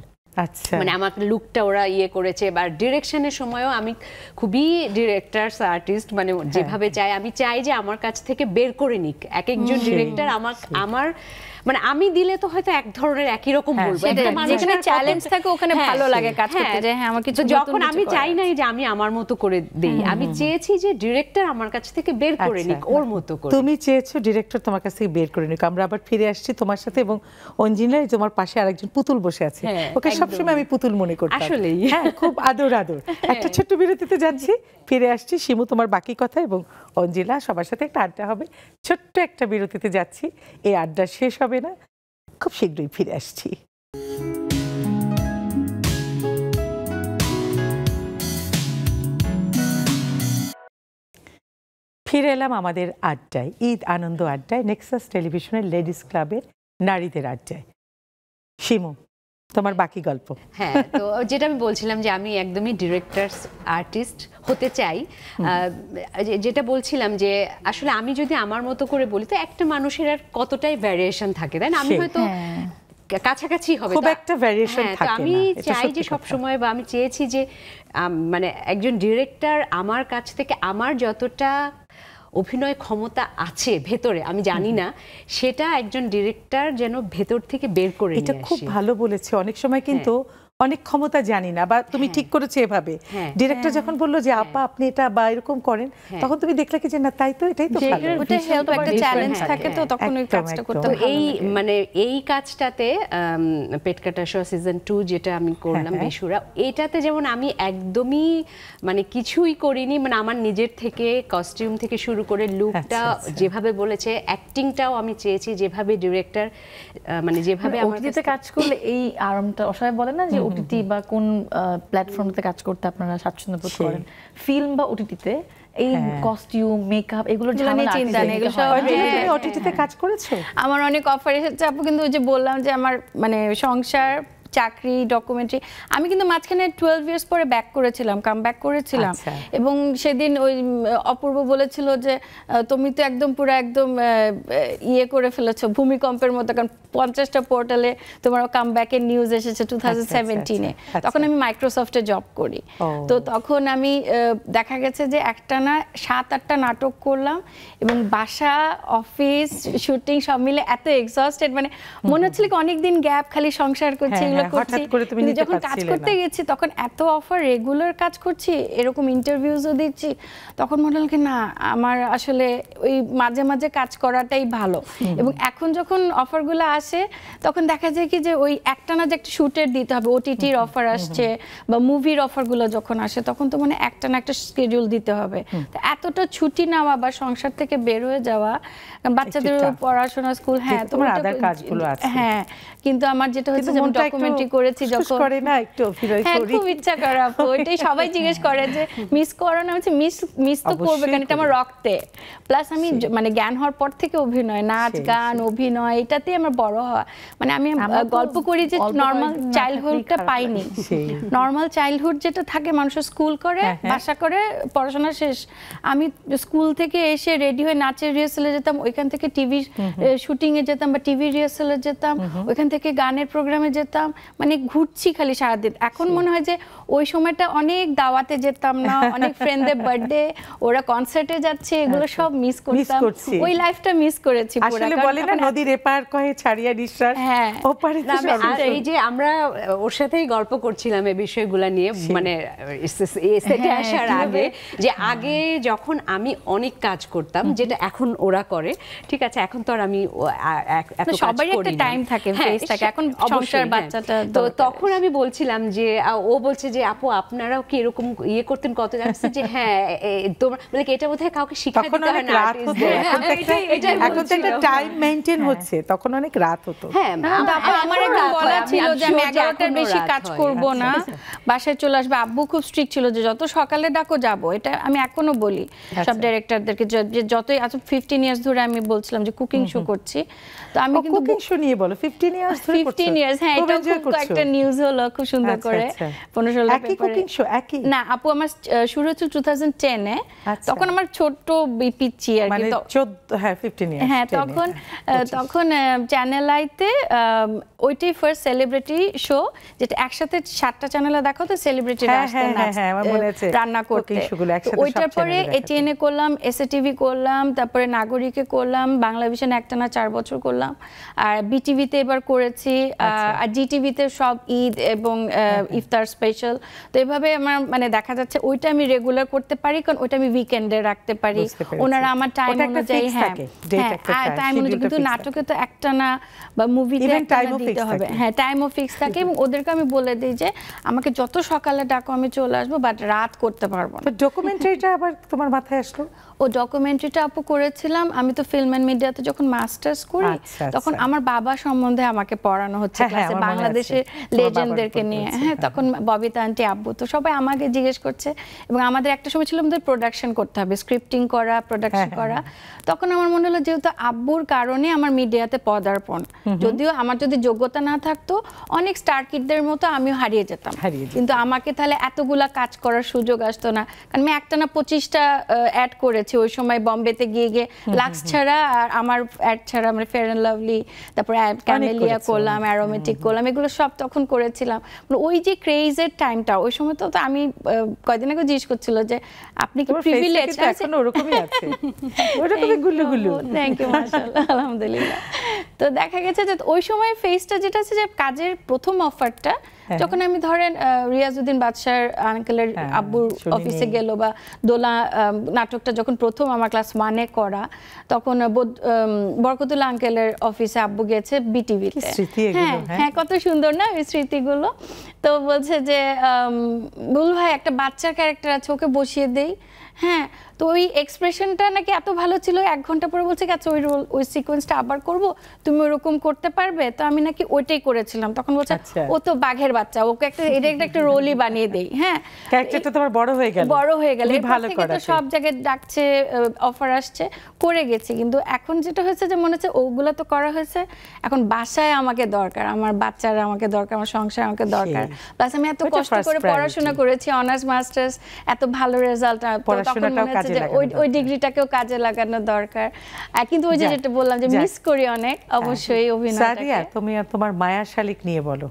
আচ্ছা, মানে আমার লুকটা ওরা ইয়ে করেছে, বা ডিরেকশনের সময়ও আমি খুবই ডিরেক্টরস আর্টিস্ট, মানে যেভাবে চাই আমি চাই যে আমার কাছ থেকে বের করে নিক এক একজন ডিরেক্টর আমার মানে আমি দিলে তো হয়তো এক ধরনের একই রকম বলবো, যেখানে চ্যালেঞ্জ থাকে ওখানে ভালো লাগে কাজ করতে, যে হ্যাঁ আমার কিছু, যখন আমি চাই নাই যে আমি আমার মতো করে দেই, আমি চেয়েছি যে ডিরেক্টর আমার কাছ থেকে বের করে নিক ওর মতো করে। তুমি চেয়েছো ডিরেক্টর তোমার কাছ থেকে বের করে নিক। আমরা আবার ফিরে আসছি তোমার সাথে, এবং অঞ্জিনা তোমার পাশে আরেকজন পুতুল বসে আছে, ওকে সবসময় আমি পুতুল মনে করতাম, আসলেই হ্যাঁ খুব আদর আদর। একটা ছোট্ট বিরতিতে যাচ্ছি, ফিরে আসছি, শিমু তোমার বাকি কথা এবং অঞ্জিলা সবার সাথে একটা আড্ডা হবে, ছোট্ট একটা বিরতিতে যাচ্ছি, এই আড্ডা শেষ হবে না, খুব শীঘ্রই ফিরে আসছি। ফিরে এলাম আমাদের আড্ডায়, ঈদ আনন্দ আড্ডায়, নেক্সাস টেলিভিশনের লেডিস ক্লাবের নারীদের আড্ডায়। শিমু, তোমার বাকি গল্প। হ্যাঁ, তো যেটা আমি বলছিলাম যে আমি একদমই ডিরেক্টরস আর্টিস্ট হতে চাই। যেটা বলছিলাম যে আসলে আমি যদি আমার মতো করে বলি তো একটা মানুষের আর কতটাই ভ্যারিয়েশন থাকে, তাই না? আমি হয়তো কাছাকাছি হবে, খুব একটা ভ্যারিয়েশন থাকে না। আমি চাই যে সব সময়, বা আমি চেয়েছি যে মানে একজন ডিরেক্টর আমার কাছ থেকে আমার যতটা অভিনয় ক্ষমতা আছে ভেতরে, আমি জানি না, সেটা একজন ডিরেক্টর যেন ভেতর থেকে বের করে নিয়ে আসে। এটা খুব ভালো বলেছে। অনেক সময় কিন্তু অনেক ক্ষমতা জানি না, বা তুমি ঠিক করেছো এভাবে, ডিরেক্টর যখন বললো যে আপা আপনি এটা বা এরকম করেন, তখন তুমি দেখলে কি যে না তাই তো, এটাই তো ভালো, ওটা হেল্প একটা চ্যালেঞ্জ থাকে, তো তখন ওই কাজটা করতে তো এই মানে এই কাজটাতে পেটকাটা শো সিজন 2 যেটা আমি করলাম বেসুরা, এটাতে যেমন আমি একদমই মানে কিছুই করিনি, মানে আমার নিজের থেকে কস্টিউম থেকে শুরু করে লুকটা যেভাবে বলেছে, অ্যাক্টিংটাও আমি চেয়েছি যেভাবে ডিরেক্টর মানে যেভাবে আমার ওটিটিতে কাজ করলে এই আরামটা, অসহায় বলে না যে ওটিটি বা কোন প্ল্যাটফর্মে কাজ করতে আপনারা স্বাচ্ছন্দ্য বোধ করেন, ফিল্ম বা ওটিটিতে এই কস্টিউম মেকআপ এগুলোর ঝামেলা চিন্তা নেই, এগুলো সব ওটিটিতে কাজ করেছো? আমার অনেক অফার এসেছে আপু, কিন্তু ওই যে বললাম যে আমার মানে সংসার, চাকরি, ডকুমেন্টারি, আমি কিন্তু মাঝখানে 12 ইয়ার্স পরে ব্যাক করেছিলাম, কাম ব্যাক করেছিলাম। এবং সেদিন ওই অপূর্ব বলেছিল যে তুমি তো একদম পুরো একদম ইয়ে করে ফেলেছো ভূমিকম্পের মতো, কারণ 50টা পোর্টালে তোমার কাম ব্যাকের নিউজ এসেছে 2017-এ। তখন আমি মাইক্রোসফটে জব করি, তো তখন আমি দেখা গেছে যে একটানা 7-8টা নাটক করলাম, এবং বাসা, অফিস, শুটিং সব মিলে এত এক্সস্টেড, মানে মনে হচ্ছিল কি অনেকদিন গ্যাপ, খালি সংসার করছি, যখন কাজ করতে গেছি তখন এত অফার, রেগুলার কাজ করছি, এরকম ইন্টারভিউজও দিচ্ছি, তখন মনে হল কি না আমার আসলে ওই মাঝে মাঝে কাজ করাটাই ভালো। এবং এখন যখন অফারগুলো আসে তখন দেখা যায় কি যে ওই একটানা যে একটা শুটের দিতে হবে, ওটিটির অফার আসছে বা মুভির অফারগুলো যখন আসে তখন তো মানে একটানা একটা শিডিউল দিতে হবে। তো এতটা ছুটি নেওয়া বা সংসার থেকে বের হয়ে যাওয়া, বাচ্চাদের পড়াশোনা, স্কুল, হ্যাঁ তোমার আদার কাজগুলো আছে, হ্যাঁ, কিন্তু আমার যেটা হচ্ছে যেমন ডকুমেন্টারি করেছি যখন, করে না একটু অভিনয় করি, খুব ইচ্ছা করে আপু, এটাই সবাই জিজ্ঞেস করে যে মিস করো না, হচ্ছে মিস তো করবে, কারণ এটা আমার রক্তে। প্লাস আমি মানে জ্ঞান হওয়ার পর থেকে অভিনয়, নাচ, গান, অভিনয়, এটাতেই আমার বড় হওয়া। মানে আমি গল্প করি যে নর্মাল চাইল্ডহুডটা পাইনি। নর্মাল চাইল্ডহুড যেটা থাকে, মানুষের স্কুল করে, বাসা করে, পড়াশোনা শেষ। আমি স্কুল থেকে এসে রেডি হয়ে নাচের রিহার্সালে যেতাম, ওইখান থেকে টিভি শুটিং এ যেতাম বা টিভি রিহার্সালে যেতাম, ওইখান থেকে গানের প্রোগ্রামে যেতাম, মানে ঘুরছি খালি সারাদিন। এখন মনে হয় যে ওই সময়টা অনেক দাওয়াতে যেতাম না, অনেক ফ্রেন্ডদের বার্থডে, ওরা কনসার্টে যাচ্ছে, এগুলো সব মিস করতাম, ওই লাইফটা মিস করেছি পুরো। আসলে বলে না নদীর এপার কহে ছাড়িয়া নিঃশ্বাস, ওপারে এই যে আমরা ওর সাথেই গল্প করছিলাম এই বিষয়গুলো নিয়ে, মানে সেটে আসার আগে, যে আগে যখন আমি অনেক কাজ করতাম যেটা এখন ওরা করে, ঠিক আছে, এখন তো আর আমি এত কাজ করি না, একটা টাইম থাকে, ফেস থাকে, এখন সংসার, বাচ্চাটা, তো তখন আমি বলছিলাম যে ও বলছে যে আপু আপনারাও কি এরকম ইয়ে করতেন কত জানছে, যে হ্যাঁ তোমরা বলে কি এটা বোধহয় কাউকে শিখাতে হয় না, এখন তো একটা টাইম মেইনটেইন হচ্ছে, তখন অনেক রাত হতো। হ্যাঁ, তারপর আমার একদম বলা ছিল যে আমি 11টার বেশি কাজ করব না, বাসায় চলে আসবে। আব্বু খুব স্ট্রিক্ট ছিল যে যত সকালে ডাকো যাবো, এটা আমি এখনো বলি সব ডাইরেক্টরদেরকে, যে যতই 15 ইয়ার্স ধরে আমি বলছিলাম যে কুকিং শো করছি, তো আমি কিন্তু কুকিং শো নিয়ে বলো 15 ইয়ার্স ধরে করছো? 15 ইয়ার্স, হ্যাঁ, এটা খুব একটা নিউজ হলো খুব সুন্দর করে 15-16 একই কুকিং শো। একই না আপু, আমার শুরু হয়েছিল 2010 এ, তখন আমার ছোট পিচ্চি আর কি, 15 ইয়ার্স, হ্যাঁ, তখন চ্যানেল আইতে ওইটাই ফার্স্ট সেলিব্রিটি শো, যেটা একসাথে 7টা চ্যানেলে দেখাতো, সেলিব্রিটিরা আসতেন রান্না করতে। ওইটার পরে এটিএন এ করলাম, এসএটিভি করলাম, তারপরে নাগরিকে করলাম, বাংলাভিশন একটানা 4 বছর করলাম, আর বিটিভিতে এবার করেছি, আর জিটিভিতে সব ঈদ এবং ইফতার স্পেশাল। তো এভাবে আমার মানে দেখা যাচ্ছে ওইটা আমি রেগুলার করতে পারি, কারণ ওইটা আমি উইকেন্ডে রাখতে পারি, ওনারা আমার টাইম অনুযায়ী, হ্যাঁ টাইম অনুযায়ী। কিন্তু নাটকে তো একটানা বা মুভিতে একটানা দিতে হবে, হ্যাঁ টাইমও ফিক্স থাকে, এবং ওদেরকে আমি বলে দিই যে আমাকে যত সকালে ডাকো আমি চলে আসবো, বাট রাত করতে পারবো না। ডকুমেন্টারিটা আবার তোমার মাথায় আসলো? ও ডকুমেন্টারিটা আপু করেছিলাম আমি তো ফিল্ম এন্ড মিডিয়াতে যখন মাস্টার্স করি, তখন আমার বাবা সম্বন্ধে আমাকে পড়ানো হচ্ছে ক্লাসে, বাংলাদেশের লেজেন্ডদেরকে নিয়ে। হ্যাঁ, তখন ববিতা আন্টি, আব্বু, তো সবাই আমাকে জিজ্ঞেস করছে। এবং আমাদের একটা সময় ছিল আমাদের প্রোডাকশন করতে হবে, স্ক্রিপ্টিং করা, প্রোডাকশন করা। তখন আমার মনে হলো যেহেতু আব্বুর কারণে আমার মিডিয়াতে পদার্পণ, যদিও আমার যদি যোগ্যতা না থাকতো অনেক স্টার কিডদের মতো আমিও হারিয়ে যেতাম, কিন্তু আমাকে তাহলে এতগুলা কাজ করার সুযোগ আসতো না। কারণ আমি একটা না 25টা অ্যাড করেছি ওই সময় বম্বেতে গিয়ে লাক্স ছাড়া, আর আমার অ্যাড ছাড়া আমরা ফেয়ার অ্যান্ড লাভলি, তারপরে ক্যামেলিয়া করলাম, অ্যারোমেটিক করলাম, এগুলো সব তখন করেছিলাম। ওই যে ক্রেজের টাইমটা, ওই সময় তো আমি কয়েকদিন আগে জিজ্ঞেস করছিল যে আপনি কি প্রিভিলেজ? এখন ওরকমই আছে, ওরকমই গুলু গুলু। থ্যাংক ইউ, মাশাআল্লাহ, আলহামদুলিল্লাহ। তো দেখা গেছে যে ওই সময় ফেসটা যেটা আছে যে কাজের প্রথম অফারটা যখন আমি ধরেন রিয়াজউদ্দিন বাদশার আঙ্কেলের আব্বুর অফিসে গেল, বা দোলা নাটকটা যখন প্রথম আমার ক্লাস 1-এ করা, তখন বরকতুল্লাহ আঙ্কেলের অফিসে আব্বু গেছে বিটিভিতে। হ্যাঁ হ্যাঁ, কত সুন্দর না ওই স্মৃতিগুলো। তো বলছে যে বুলবুল ভাই একটা বাচ্চার ক্যারেক্টার আছে, ওকে বসিয়ে দেই। হ্যাঁ, তো ওই এক্সপ্রেশনটা নাকি এত ভালো ছিল, 1 ঘন্টা পরে বলছে আচ্ছা ওই রোল, ওই সিকোয়েন্সটা আবার করব, তুমি ওরকম করতে পারবে? তো আমি নাকি ওইটাই করেছিলাম। তখন বলছে ও তো বাঘের বাচ্চা, ওকে একটা রোলই বানিয়ে দেই। হ্যাঁ, ক্যারেক্টারটা তোমার বড় হয়ে গেল, ভালো করে সব জায়গায় ডাকছে, অফার আসছে, করে গেছি। কিন্তু এখন যেটা হয়েছে যে মনে হচ্ছে ওগুলা তো করা হয়েছে, এখন বাসায় আমাকে দরকার, আমার বাচ্চারা আমাকে দরকার, আমার সংসার আমাকে দরকার। প্লাস আমি এত কষ্ট করে পড়াশোনা করেছি, অনার্স মাস্টার্স, এত ভালো রেজাল্ট, ওই ডিগ্রিটাকেও কাজে লাগানো দরকার। কিন্তু ওই যে যেটা বললাম যে মিস করি অনেক, অবশ্যই অভিনয়টাকে। তুমি তোমার মায়া শালিক নিয়ে বলো।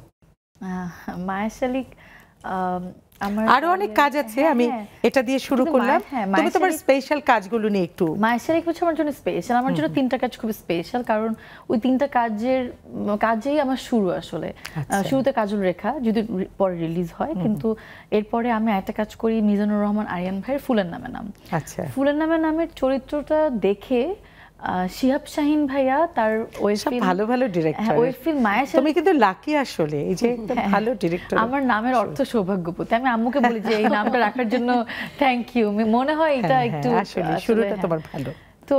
মায়া শালিক আরো অনেক কাজ আছে, আমি এটা দিয়ে শুরু করলাম। তুমি তোমার স্পেশাল কাজগুলো নিয়ে একটু। মায়া শালিক হচ্ছে আমার জন্য স্পেশাল, আমার জন্য 3টা কাজ খুব স্পেশাল, কারণ ওই 3টা কাজেই আমার শুরু। আসলে শুরুতে কাজল রেখা, যদি পরে রিলিজ হয়, কিন্তু এরপরে আমি একটা কাজ করি মিজানুর রহমান আরিয়ান ভাইয়ের ফুলের নামে নাম। আচ্ছা, ফুলের নামে নামের চরিত্রটা দেখে শিহাব শাহিন ভাইয়া তার ওই ফিল্ম, ভালো ভালো ডিরেক্টর, ওই ফিল্ম মায়া শালিক। তুমি কিন্তু লাকি আসলে, এই যে একটা ভালো ডিরেক্টর। আমার নামের অর্থ সৌভাগ্যবতী, আমি আম্মুকে বলি যে এই নামটা রাখার জন্য থ্যাংক ইউ। মনে হয় এটা একটু আসলে শুরুটা তোমার ভালো। তো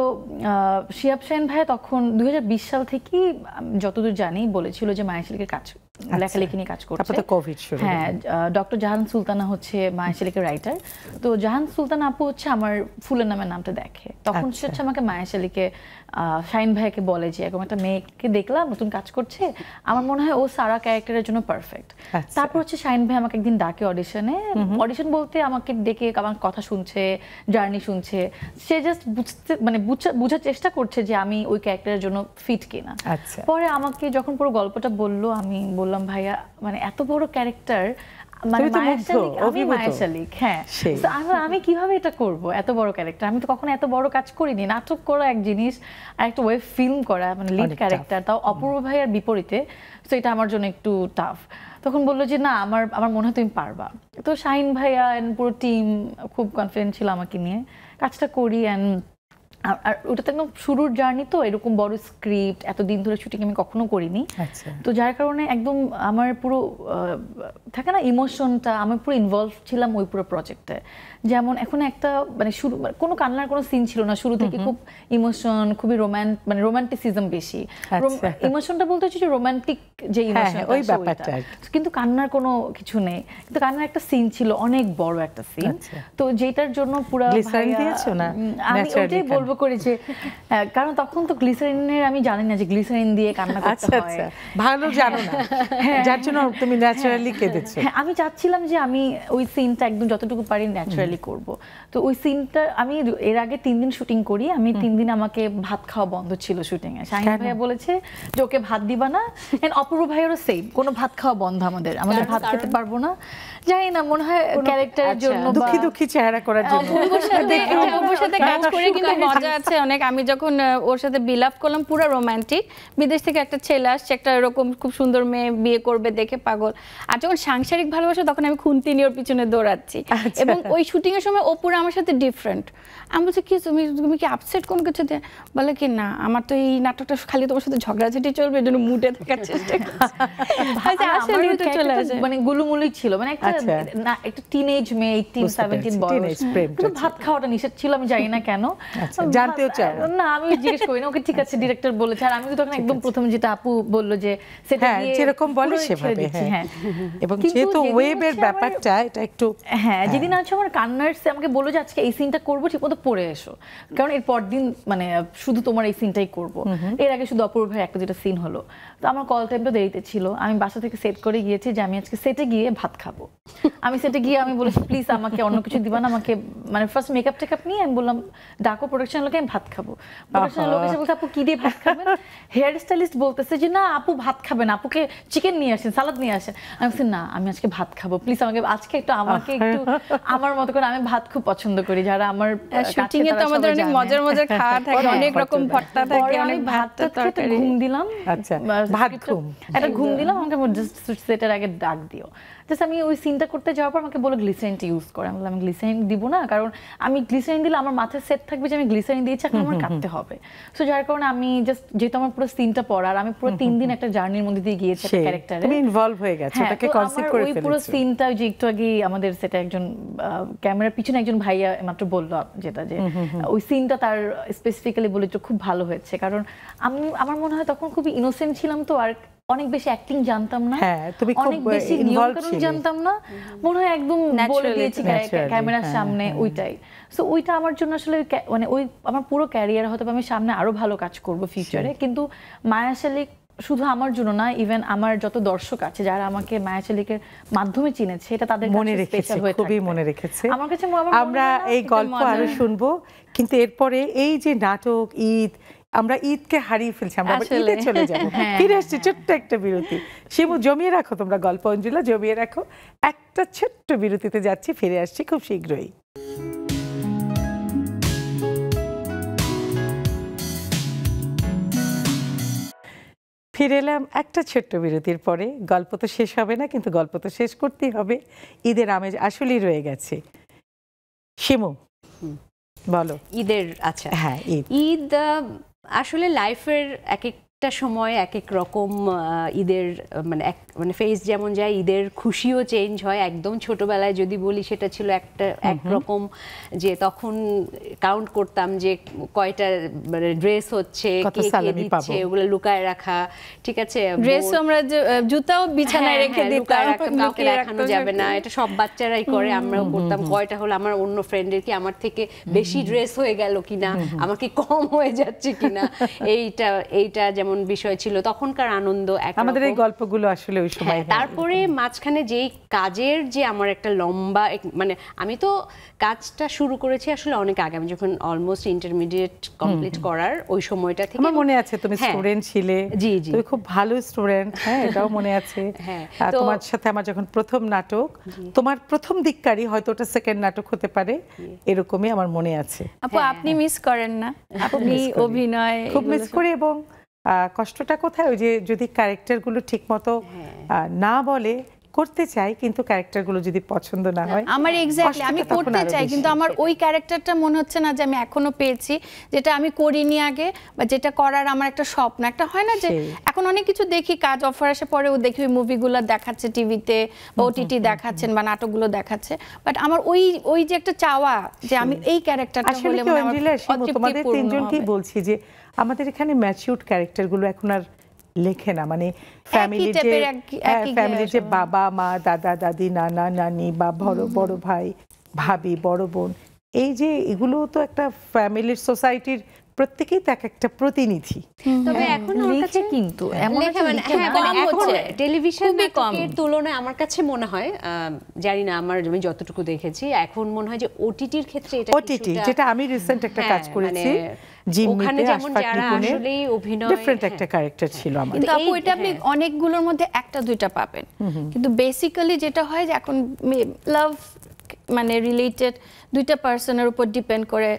শিহাব শাহিন ভাইয়া তখন 2020 সাল থেকে যতদূর জানি বলেছিল যে মায়া শালিকের কাজ, লেখালেখি নিয়ে কাজ করছে। হ্যাঁ, ডক্টর জাহান সুলতানা হচ্ছে মায়া শালিকের রাইটার। তো জাহান সুলতানা আপু হচ্ছে আমার ফুলের নামের নামটা দেখে, তখন সে হচ্ছে আমাকে মায়া শালিকে শাহিন ভাইয়াকে বলে যে এরকম একটা মেয়েকে দেখলাম নতুন কাজ করছে, আমার মনে হয় ও সারা ক্যারেক্টারের জন্য পারফেক্ট। তারপর হচ্ছে শাহিন ভাই আমাকে একদিন ডাকে অডিশনে, অডিশন বলতে আমাকে ডেকে আমার কথা শুনছে, জার্নি শুনছে, সে জাস্ট বুঝার চেষ্টা করছে যে আমি ওই ক্যারেক্টারের জন্য ফিট কিনা। পরে আমাকে যখন পুরো গল্পটা বললো, আমি বললাম ভাইয়া মানে এত বড় ক্যারেক্টার, মানে মায়া শালিক, হ্যাঁ আমি কিভাবে এটা করব, এত বড় ক্যারেক্টার, আমি তো কখনো এত বড় কাজ করিনি। নাটক করা এক জিনিস, আর একটা ওয়েব ফিল্ম করা, মানে লিড ক্যারেক্টার, তাও অপূর্ব ভাইয়ার বিপরীতে, তো এটা আমার জন্য একটু টাফ। তখন বললো যে না, আমার মনে হয় তুমি পারবা। তো শাহিন ভাইয়া পুরো টিম খুব কনফিডেন্ট ছিল আমাকে নিয়ে, কাজটা করি। আর ওটা তো একদম শুরুর জার্নি, তো এরকম বড় স্ক্রিপ্ট এতদিন ধরে শুটিং আমি কখনো করিনি। তো যার কারণে একদম আমার পুরো থাকে না ইমোশনটা, আমি পুরো ইনভলভ ছিলাম ওই পুরো প্রজেক্টে। যেমন এখন একটা মানে শুরু কোনো কান্নার কোনো সিন ছিল না, শুরু থেকে খুব ইমোশন, খুবই রোমান্টিসিজম বেশি। ইমোশনটা বলতে হচ্ছে যে রোমান্টিক যে ইমোশন, ওই ব্যাপারটা, কিন্তু কান্নার কোনো কিছু নেই। কিন্তু কান্নার একটা সিন ছিল, অনেক বড় একটা সিন, তো যেটার জন্য পুরো আমি ওইটাই বলবো করে যে, কারণ তখন তো গ্লিসারিনের আমি জানি না যে গ্লিসারিন দিয়ে কান্না করতে হয়, ভালো জানো না, যার জন্য তুমি ন্যাচারালি কেঁদেছো। হ্যাঁ, আমি চাচ্ছিলাম যে আমি ওই সিনটা একদম যতটুকু পারি ন্যাচারালি করব। তো ওই সিনটা আমি এর আগে 3 দিন শুটিং করি, আমি 3 দিন আমাকে ভাত খাওয়া বন্ধ ছিল শুটিং এ। শাহিন ভাইয়া বলেছে যে ওকে ভাত দিবা না, এন্ড অপূর্ব ভাইয়েরও সেম, কোনো ভাত খাওয়া বন্ধ, আমাদের ভাত খেতে পারবো না, জানি না, মনে হয় ক্যারেক্টারের জন্য, দুঃখী চেহারা করার জন্য। অপূর্বর সাথে কাজ করে কিন্তু মজা আছে অনেক। আমি যখন ওর সাথে বিলাভ করলাম পুরো রোমান্টিক, বিদেশ থেকে একটা ছেলে আসছে, একটা এরকম খুব সুন্দর মেয়ে বিয়ে করবে দেখে পাগল। আর যখন সাংসারিক ভালোবাসা তখন আমি খুন্তি নিয়ে ওর পিছনে দৌড়াচ্ছি। এবং ওই শুটিং এর সময় ও পুরো আমার সাথে ডিফারেন্ট। আমি বলছি কি তুমি কি আপসেট কোন কিছু দিয়ে? বলে কি না, আমার তো এই নাটকটা খালি তোমার সাথে ঝগড়াঝাটি চলবে, এজন্য মুডে থাকার চেষ্টা করছি। মানে গুলুমুলি ছিল, মানে একটা টিনেজ মেয়ে 18-17 বয়স, কিন্তু ভাত খাওয়াটা নিষেধ ছিল। আমি জানি না কেন, জানতেও চাই না, আমি জিজ্ঞেস করি না ওকে। ঠিক আছে, ডিরেক্টর বলেছে। আর আমি তো তখন একদম প্রথম যেটা আপু বললো যে সেটা দিয়ে যেরকম বলে সেভাবে, হ্যাঁ। এবং যেহেতু ওয়েবের ব্যাপারটা এটা একটু, হ্যাঁ, যেদিন আছে আমার কান্নার আমাকে বললো যে আজকে এই সিনটা করবো, ঠিকমতো পড়ে এসো, কারণ এর পর দিন মানে শুধু তোমার এই সিনটাই করবো। এর আগে শুধু অপূর্ব ভাই একটা যেটা সিন হলো, তো আমার কল টাইমটা দেরিতে ছিল। আমি বাসা থেকে সেট করে গিয়েছি যে আমি আজকে সেটে গিয়ে ভাত খাবো। আমি সেটে গিয়ে আমি বলেছি প্লিজ আমাকে অন্য কিছু দিবা না, আমাকে মানে ফার্স্ট মেকআপ টেকআপ নিয়ে আমি বললাম ডাকো প্রোডাকশন লোকে, আমি ভাত খাবো। প্রোডাকশন লোক এসে বলছে আপু কি দিয়ে ভাত খাবেন? হেয়ার স্টাইলিস্ট বলতেছে যে না আপু ভাত খাবেন, আপুকে চিকেন নিয়ে আসেন, সালাদ নিয়ে আসেন। আমি বলছি না, আমি আজকে ভাত খাবো, প্লিজ আমাকে আজকে একটু আমাকে একটু আমার মতো করে। আমি ভাত খুব পছন্দ করি, যারা আমার শুটিং এ তো আমাদের অনেক মজার মজার খাওয়া থাকে, অনেক রকম ভর্তা থাকে, অনেক ভাতটা তরকারি। ঘুম দিলাম, আচ্ছা ভাত ঘুম, একটা ঘুম দিলাম, আমাকে জাস্ট সেটার আগে ডাক দিও। জাস্ট আমি ওই সিনটা করতে যাওয়ার পর আমাকে বলো গ্লিসারিনটা ইউজ করে। আমি বললাম আমি গ্লিসারিন দিব না, কারণ আমি গ্লিসারিন দিলে আমার মাথায় সেট থাকবে যে আমি গ্লিসারিন দিয়েছি, এখন আমার কাটতে হবে। সো যার কারণে আমি জাস্ট, যেহেতু আমার পুরো সিনটা পড়ার, আমি পুরো 3 দিন একটা জার্নির মধ্যে দিয়ে গিয়েছি একটা ক্যারেক্টারে, তুমি ইনভলভ হয়ে গেছো, ওটাকে কনসিভ করে ফেলেছো। ওই পুরো সিনটা যে একটু আগে আমাদের সেটা একজন ক্যামেরার পিছনে একজন ভাইয়া মাত্র বললো যেটা, যে ওই সিনটা তার স্পেসিফিক্যালি বলে খুব ভালো হয়েছে, কারণ আমার মনে হয় তখন খুবই ইনোসেন্ট ছিলাম, তো আর অনেক বেশি অ্যাক্টিং জানতাম না, অনেক বেশি নিয়মকানুন জানতাম না, মনে হয় একদম বলে দিয়েছি ক্যামেরার সামনে ওইটাই। সো ওইটা আমার জন্য আসলে মানে ওই আমার পুরো ক্যারিয়ার হয়তো আমি সামনে আরো ভালো কাজ করব ফিউচারে, কিন্তু মায়া শালিক শুধু আমার জন্য না, ইভেন আমার যত দর্শক আছে যারা আমাকে মায়া শালিকের মাধ্যমে চিনেছে, এটা তাদের মনে রেখেছে, খুবই মনে রেখেছে। আমার কাছে আমরা এই গল্প আরো শুনবো, কিন্তু এরপরে এই যে নাটক, ঈদ, আমরা ঈদকে হারিয়ে ফেলছি, আমরা ঈদে চলে যাবো। ফিরে আসছি ছোট্ট একটা বিরতি। শিমু জমিয়ে রাখো তোমরা গল্প, অঞ্জুলা জমিয়ে রাখো, একটা ছোট্ট বিরতিতে যাচ্ছি, ফিরে আসছি খুব শীঘ্রই। ফিরে এলাম একটা ছোট্ট বিরতির পরে। গল্প তো শেষ হবে না, কিন্তু গল্প তো শেষ করতেই হবে। ঈদের আমেজ আসলেই রয়ে গেছে। শিমু বলো ঈদের, আচ্ছা হ্যাঁ, ঈদ আসলে লাইফের এক একটা সময় এক এক রকম ঈদের মানে ফেজ যেমন যায়, ঈদের খুশিও চেঞ্জ হয়। একদম ছোটবেলায় যদি বলি সেটা ছিল একটা একরকম, যে তখন কাউন্ট করতাম যে কয়টা মানে ড্রেস হচ্ছে, কে কে দিচ্ছে, ওগুলো লুকায় রাখা, ঠিক আছে, ড্রেসও আমরা জুতাও বিছানায় রেখে দিতাম, কাউকে দেখানো যাবে না, এটা সব বাচ্চারাই করে, আমরাও করতাম। কয়টা হলো আমার অন্য ফ্রেন্ডের কি আমার থেকে বেশি ড্রেস হয়ে গেল কিনা, আমাকে কম হয়ে যাচ্ছে কিনা, এইটা যেমন বিষয় ছিল তখনকার আনন্দ। আমাদের এই গল্পগুলো আসলে ওই সময়। তারপরে মাঝখানে যেই কাজের যে আমার একটা লম্বা, মানে আমি তো কাজটা শুরু করেছি আসলে অনেক আগে, আমি যখন অলমোস্ট ইন্টারমিডিয়েট কমপ্লিট করার ওই সময়টা থেকে। আমার মনে আছে তুমি স্টুডেন্ট ছিলে, জি জি, তুমি খুব ভালো স্টুডেন্ট, হ্যাঁ এটাও মনে আছে। তোমার সাথে আমার যখন প্রথম নাটক, তোমার প্রথম দিককারই হয়তো ওটা সেকেন্ড নাটক হতে পারে, এরকমই আমার মনে আছে। আপু আপনি মিস করেন না? আপনি অভিনয় খুব মিস করি, এবং কষ্টটা কোথায়, ওই যে যদি ক্যারেক্টারগুলো ঠিকমতো না বলে, করতে চাই কিন্তু ক্যারেক্টারগুলো যদি পছন্দ না হয়। আমার এক্স্যাক্টলি আমি করতে চাই, কিন্তু আমার ওই ক্যারেক্টারটা মনে হচ্ছে না যে আমি এখনো পেয়েছি, যেটা আমি করিনি আগে, বা যেটা করার আমার একটা স্বপ্ন একটা হয় না, যে এখন অনেক কিছু দেখি, কাজ অফার আসে, পরেও দেখি ওই মুভিগুলো দেখাচ্ছে টিভিতে বা ওটিটি দেখাচ্ছেন বা নাটকগুলো দেখাচ্ছে, বাট আমার ওই যে একটা চাওয়া যে আমি এই ক্যারেক্টারটা হলে মানে আমার তোমাদের তিনজনকেই বলছি যে আমাদের এখানে ম্যাচিউরড ক্যারেক্টারগুলো এখন আর লেখে না, মানে ফ্যামিলির যে বাবা মা, দাদা দাদি, নানা নানি, বা বড় ভাই ভাবি, বড় বোন, এই যে এগুলো তো একটা ফ্যামিলির, সোসাইটির প্রত্যেকেই তো একটা প্রতিনিধি। তবে এখন লিখে, কিন্তু এমন টেলিভিশনের তুলনায় আমার কাছে মনে হয়, জানি না, আমি যতটুকু দেখেছি এখন মনে হয় যে ওটিটির ক্ষেত্রে এটা ওটিটি, যেটা আমি রিসেন্ট একটা কাজ করেছি, ওখানে যেমন যারা আসলে অভিনয় ডিফারেন্ট একটা ক্যারেক্টার ছিল আমার। কিন্তু আপু এটা আপনি অনেকগুলোর মধ্যে একটা দুইটা পাবেন, কিন্তু বেসিক্যালি যেটা হয় যে এখন লাভ মানে রিলেটেড দুইটা পার্সনের উপর ডিপেন্ড করে,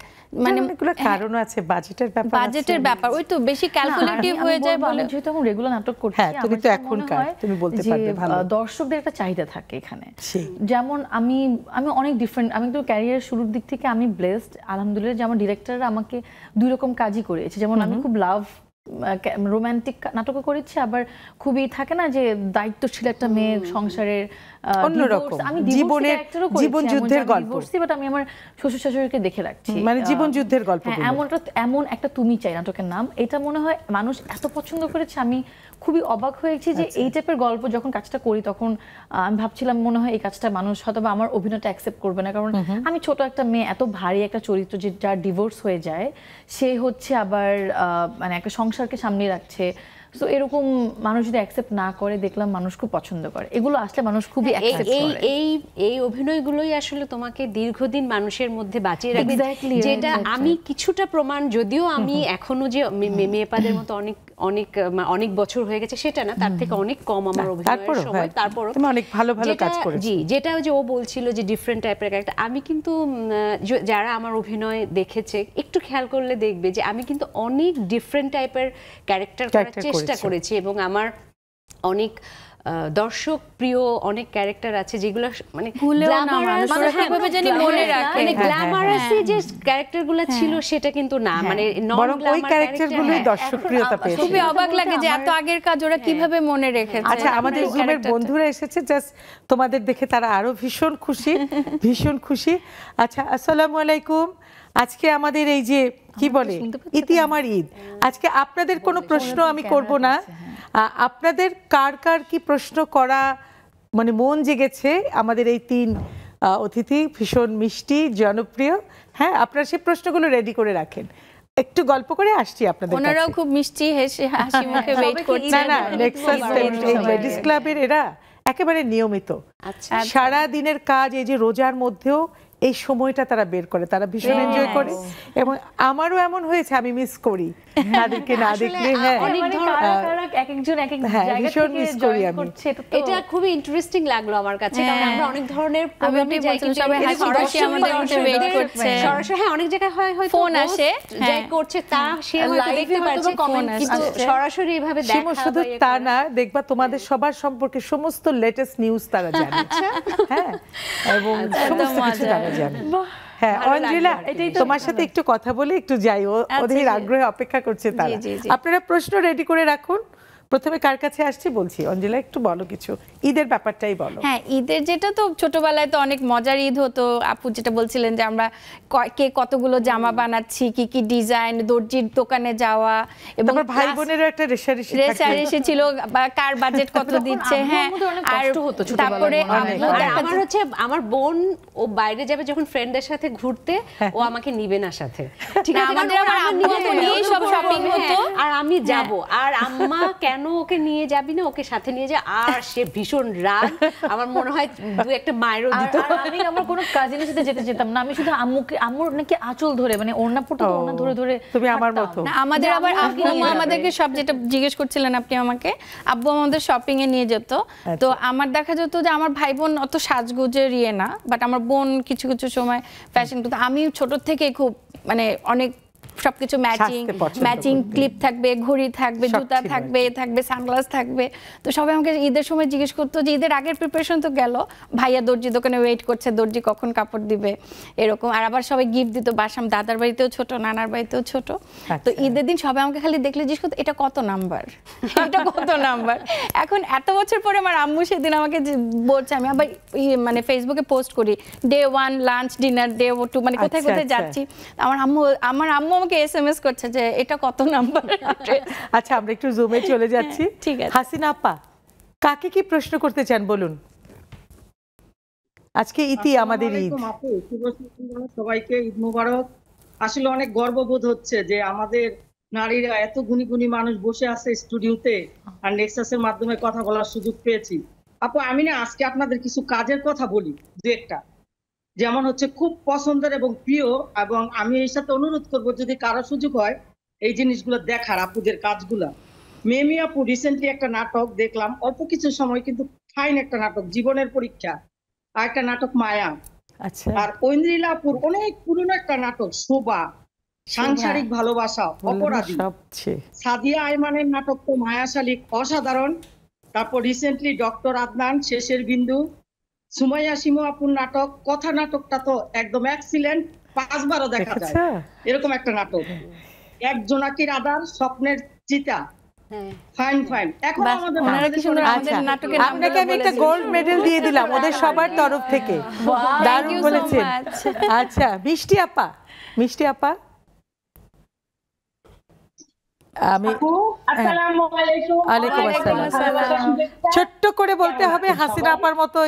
মানে এগুলো কারণ আছে, বাজেটের ব্যাপার, বাজেটের ব্যাপার, ওই তো বেশি ক্যালকুলেটিভ হয়ে যায় বলে। যেহেতু আমি রেগুলার নাটক করছি, হ্যাঁ তুমি তো এখনকার, তুমি বলতে পারবে ভালো। দর্শকদের একটা চাহিদা থাকে এখানে, যেমন আমি অনেক ডিফারেন্ট, আমি তো ক্যারিয়ারের শুরুর দিক থেকে আমি ব্লেসড আলহামদুলিল্লাহ যে আমার ডিরেক্টররা আমাকে দুই রকম কাজই করিয়েছে। যেমন আমি খুব লাভ রোমান্টিক নাটকও করেছি, আবার খুবই থাকে না যে দায়িত্বশীল একটা মেয়ে, সংসারের অন্যরকম জীবনের জীবন যুদ্ধের গল্প, বাট আমি আমার শ্বশুর শাশুড়িকে দেখে রাখছি, মানে জীবন যুদ্ধের গল্প। এমন একটা তুমি চাই নাটকের নাম, এটা মনে হয় মানুষ এত পছন্দ করেছে, আমি খুবই অবাক হয়েছি যে এই টাইপের গল্প যখন কাজটা করি তখন আমি ভাবছিলাম মনে হয় এই কাজটা মানুষ হয়তো আমার অভিনয়টা অ্যাকসেপ্ট করবে না, কারণ আমি ছোট একটা মেয়ে, এত ভারী একটা চরিত্র যে যার ডিভোর্স হয়ে যায়, সে হচ্ছে আবার মানে একটা সংসারকে সামনে রাখছে। সো এরকম মানুষ যদি অ্যাকসেপ্ট না করে, দেখলাম মানুষ খুব পছন্দ করে এগুলো, আসলে মানুষ খুবই অ্যাকসেপ্ট করে। এই অভিনয়গুলোই আসলে তোমাকে দীর্ঘদিন মানুষের মধ্যে বাঁচিয়ে রাখবে, যেটা আমি কিছুটা প্রমাণ, যদিও আমি এখনো যে মেয়েপাদের মতো অনেক বছর হয়ে গেছে সেটা না, তার থেকে অনেক কম আমার অভিনয়ের সময়, তারপরও তুমি অনেক ভালো ভালো কাজ করেছো। জি, যেটা যে ও বলছিল যে ডিফারেন্ট টাইপের ক্যারেক্টার, আমি কিন্তু যারা আমার অভিনয় দেখেছে একটু খেয়াল করলে দেখবে যে আমি কিন্তু অনেক ডিফারেন্ট টাইপের ক্যারেক্টার করার চেষ্টা করেছি, এবং আমার অনেক দর্শক প্রিয় অনেক ক্যারেক্টার আছে যেগুলো মানে গ্ল্যামারাসি যে ক্যারেক্টারগুলো ছিল সেটা কিন্তু না, মানে বরং ওই ক্যারেক্টারগুলোই দর্শকপ্রিয়তা পেয়েছে। খুবই অবাক লাগে যে এত আগের কাজ ওরা কিভাবে মনে রেখেছে। আচ্ছা, আমাদের জুমের বন্ধুরা এসেছে, জাস্ট তোমাদের দেখে তারা আরো ভীষণ খুশি, ভীষণ খুশি। আচ্ছা, আসসালামু আলাইকুম। আজকে আমাদের এই যে কি বলে ইতি আমার ঈদ, আজকে আপনাদের কোনো প্রশ্ন আমি করব না, আপনাদের কার কার কি প্রশ্ন করা মানে মন জেগেছে, আমাদের এই তিন অতিথি ভীষণ মিষ্টি জনপ্রিয়, হ্যাঁ আপনারা সেই প্রশ্নগুলো রেডি করে রাখেন, একটু গল্প করে আসছি আপনাদের কাছে। ওনারাও খুব মিষ্টি হেসে হাসি মুখে ওয়েট করছেন। না না, নেক্সাস লেডিস ক্লাবের এরা একেবারে নিয়মিত, সারা দিনের কাজ, এই যে রোজার মধ্যেও এই সময়টা তারা বের করে, তারা ভীষণ এনজয় করে, এবং আমারও এমন হয়েছে আমি মিস করি তাদেরকে না দেখলে। হ্যাঁ, ভীষণ মিস করি আমি। এটা খুবই ইন্টারেস্টিং লাগলো আমার কাছে, কারণ আমরা অনেক ধরনের প্রোগ্রামে যাই কিন্তু সরাসরি হ্যাঁ অনেক জায়গায় হয় হয়তো ফোন আসে যাই করছে তা সে হয়তো দেখতে পাচ্ছে, কিন্তু সরাসরি এভাবে দেখা শুধু তা না, দেখবা তোমাদের সবার সম্পর্কে সমস্ত লেটেস্ট নিউজ তারা জানে, হ্যাঁ, এবং সমস্ত কিছু তারা জানে। হ্যাঁ অঞ্জলা, তোমার সাথে একটু কথা বলে একটু যাই, ওদের আগ্রহে অপেক্ষা করছে তারা। আপনারা প্রশ্ন রেডি করে রাখুন। প্রথমে কার কাছে আসছি বলছি, অঞ্জলা একটু বলো কিছু, ঈদের ব্যাপারটাই বলো। হ্যাঁ, ঈদের যেটা তো ছোটবেলায় তো অনেক মজার ঈদ হতো, আপু যেটা বলছিলেন যে আমরা কে কতগুলো জামা বানাচ্ছি, কি কি ডিজাইন, দর্জির দোকানে যাওয়া, এবং ভাই বোনেরও একটা রেশারেশি ছিল বা কার বাজেট কত দিচ্ছে। হ্যাঁ, আর তারপরে আমার হচ্ছে আমার বোন ও বাইরে যাবে যখন ফ্রেন্ডদের সাথে ঘুরতে, ও আমাকে নিবে না সাথে, ঠিক আছে, আমাদের আবার আম্মু নিয়ে সব শপিং হতো, আর আমি যাব, আর আম্মা কেন ওকে নিয়ে যাবি না, ওকে সাথে নিয়ে যা, আর সে ভীষণ রাগ, আমার মনে হয় দু একটা মায়েরও দিত। আমি আমার কোনো কাজিনের সাথে যেতে যেতাম না, আমি শুধু আম্মুর নাকি আঁচল ধরে, মানে ওড়না পড়তো, ওড়না ধরে ধরে। তুমি আমার মতো। আমাদের আবার আব্বু আমাদেরকে সব, যেটা জিজ্ঞেস করছিলেন আপনি আমাকে, আব্বু আমাদের শপিং এ নিয়ে যেত। তো আমার দেখা যেত যে আমার ভাই বোন অত সাজগোজের ইয়ে না, বাট আমার বোন কিছু কিছু সময় ফ্যাশন করতো। আমি ছোট থেকে খুব মানে অনেক সবকিছু ম্যাচিং ক্লিপ থাকবে, ঘড়ি থাকবে, জুতা থাকবে, সানগ্লাস থাকবে। তো সবাই আমাকে ঈদের সময় জিজ্ঞেস করতো যে ঈদের আগের প্রিপারেশন তো গেল, ভাইয়া দর্জি দোকানে ওয়েট করছে, দর্জি কখন কাপড় দিবে, এরকম। আর আবার সবাই গিফট দিত, বাসাম দাদার বাড়িতেও ছোট, নানার বাড়িতেও ছোট। তো ঈদের দিন সবাই আমাকে খালি দেখলে জিজ্ঞেস করতো এটা কত নাম্বার, এটা কত নাম্বার। এখন এত বছর পরে আমার আম্মু সেদিন আমাকে বলছে, আমি আবার মানে ফেসবুকে পোস্ট করি ডে 1 লাঞ্চ ডিনার, ডে 2 মানে কোথায় কোথায় যাচ্ছি, আমার আম্মু আমাকে এসএমএস করছে যে এটা কত নাম্বার। আচ্ছা, আমরা একটু জুমে চলে যাচ্ছি। ঠিক আছে, হাসিনা আপা কাকে কি প্রশ্ন করতে চান বলুন। আজকে ইতি আমাদের ঈদ, সবাইকে ঈদ মোবারক। আসলে অনেক গর্ববোধ হচ্ছে যে আমাদের নারীরা এত গুণী গুণী মানুষ বসে আছে স্টুডিওতে, আর নেক্সাসের মাধ্যমে কথা বলার সুযোগ পেয়েছি। আপু আমি না আজকে আপনাদের কিছু কাজের কথা বলি, দু একটা, যেমন হচ্ছে খুব পছন্দের এবং প্রিয়, এবং আমি এই সাথে অনুরোধ করব যদি কারো সুযোগ হয় এই জিনিসগুলো দেখার, আপুদের কাজগুলা। মেমি আপু রিসেন্টলি একটা নাটক দেখলাম, অল্প কিছু সময় কিন্তু ফাইন একটা নাটক, জীবনের পরীক্ষা, আর একটা নাটক মায়া। আচ্ছা। আর ঐন্দ্রিলাপুর অনেক পুরনো একটা নাটক শোভা, সাংসারিক ভালোবাসা, অপরাধী। সাদিয়া আইমানের নাটক তো মায়াশালিক অসাধারণ। তারপর রিসেন্টলি ডক্টর আদনান, শেষের বিন্দু। সুমাইয়া শিমু আপুর নাটক কথা, নাটকটা তো একদম এক্সিলেন্ট, 5বারও দেখা যায় এরকম একটা নাটক। এক জোনাকির আধার, স্বপ্নের চিতা, ফাইন ফাইন। এখন আপনাকে আমি একটা গোল্ড মেডেল দিয়ে দিলাম ওদের সবার তরফ থেকে, দারুণ বলেছেন। আচ্ছা মিষ্টি আপা, মিষ্টি আপা আমি ওয়ালাইকুম আসসালাম। ছোট্ট করে বলতে হবে, হাসিনা আপার মতো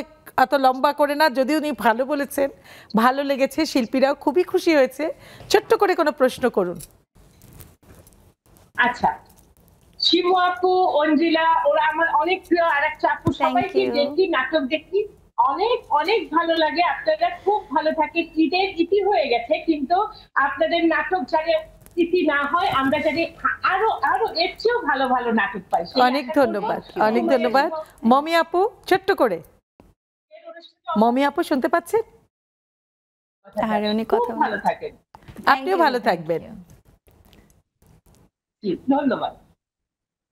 এত লম্বা করে না, যদি উনি ভালো বলেছেন, ভালো লেগেছে, শিল্পীরাও খুবই খুশি হয়েছে। ছোট্ট করে কোনো প্রশ্ন করুন। আচ্ছা, শিমু আপু, অঞ্জিলা, ওরা আমার অনেক প্রিয় আর একটা আপু, সবাইকে দেখি, নাটক দেখি, অনেক অনেক ভালো লাগে। আপনারা খুব ভালো থাকে। ঈদের ইতি হয়ে গেছে, কিন্তু আপনাদের নাটক জানে ইতি না হয়, আমরা জানি আরো আরো এর চেয়েও ভালো ভালো নাটক পাই। অনেক ধন্যবাদ, অনেক ধন্যবাদ। মমি আপু ছোট্ট করে, মমি আপু শুনতে পাচ্ছেন? তাহলে উনি কথা ভালো থাকেন, আপনিও ভালো থাকবেন। ধন্যবাদ।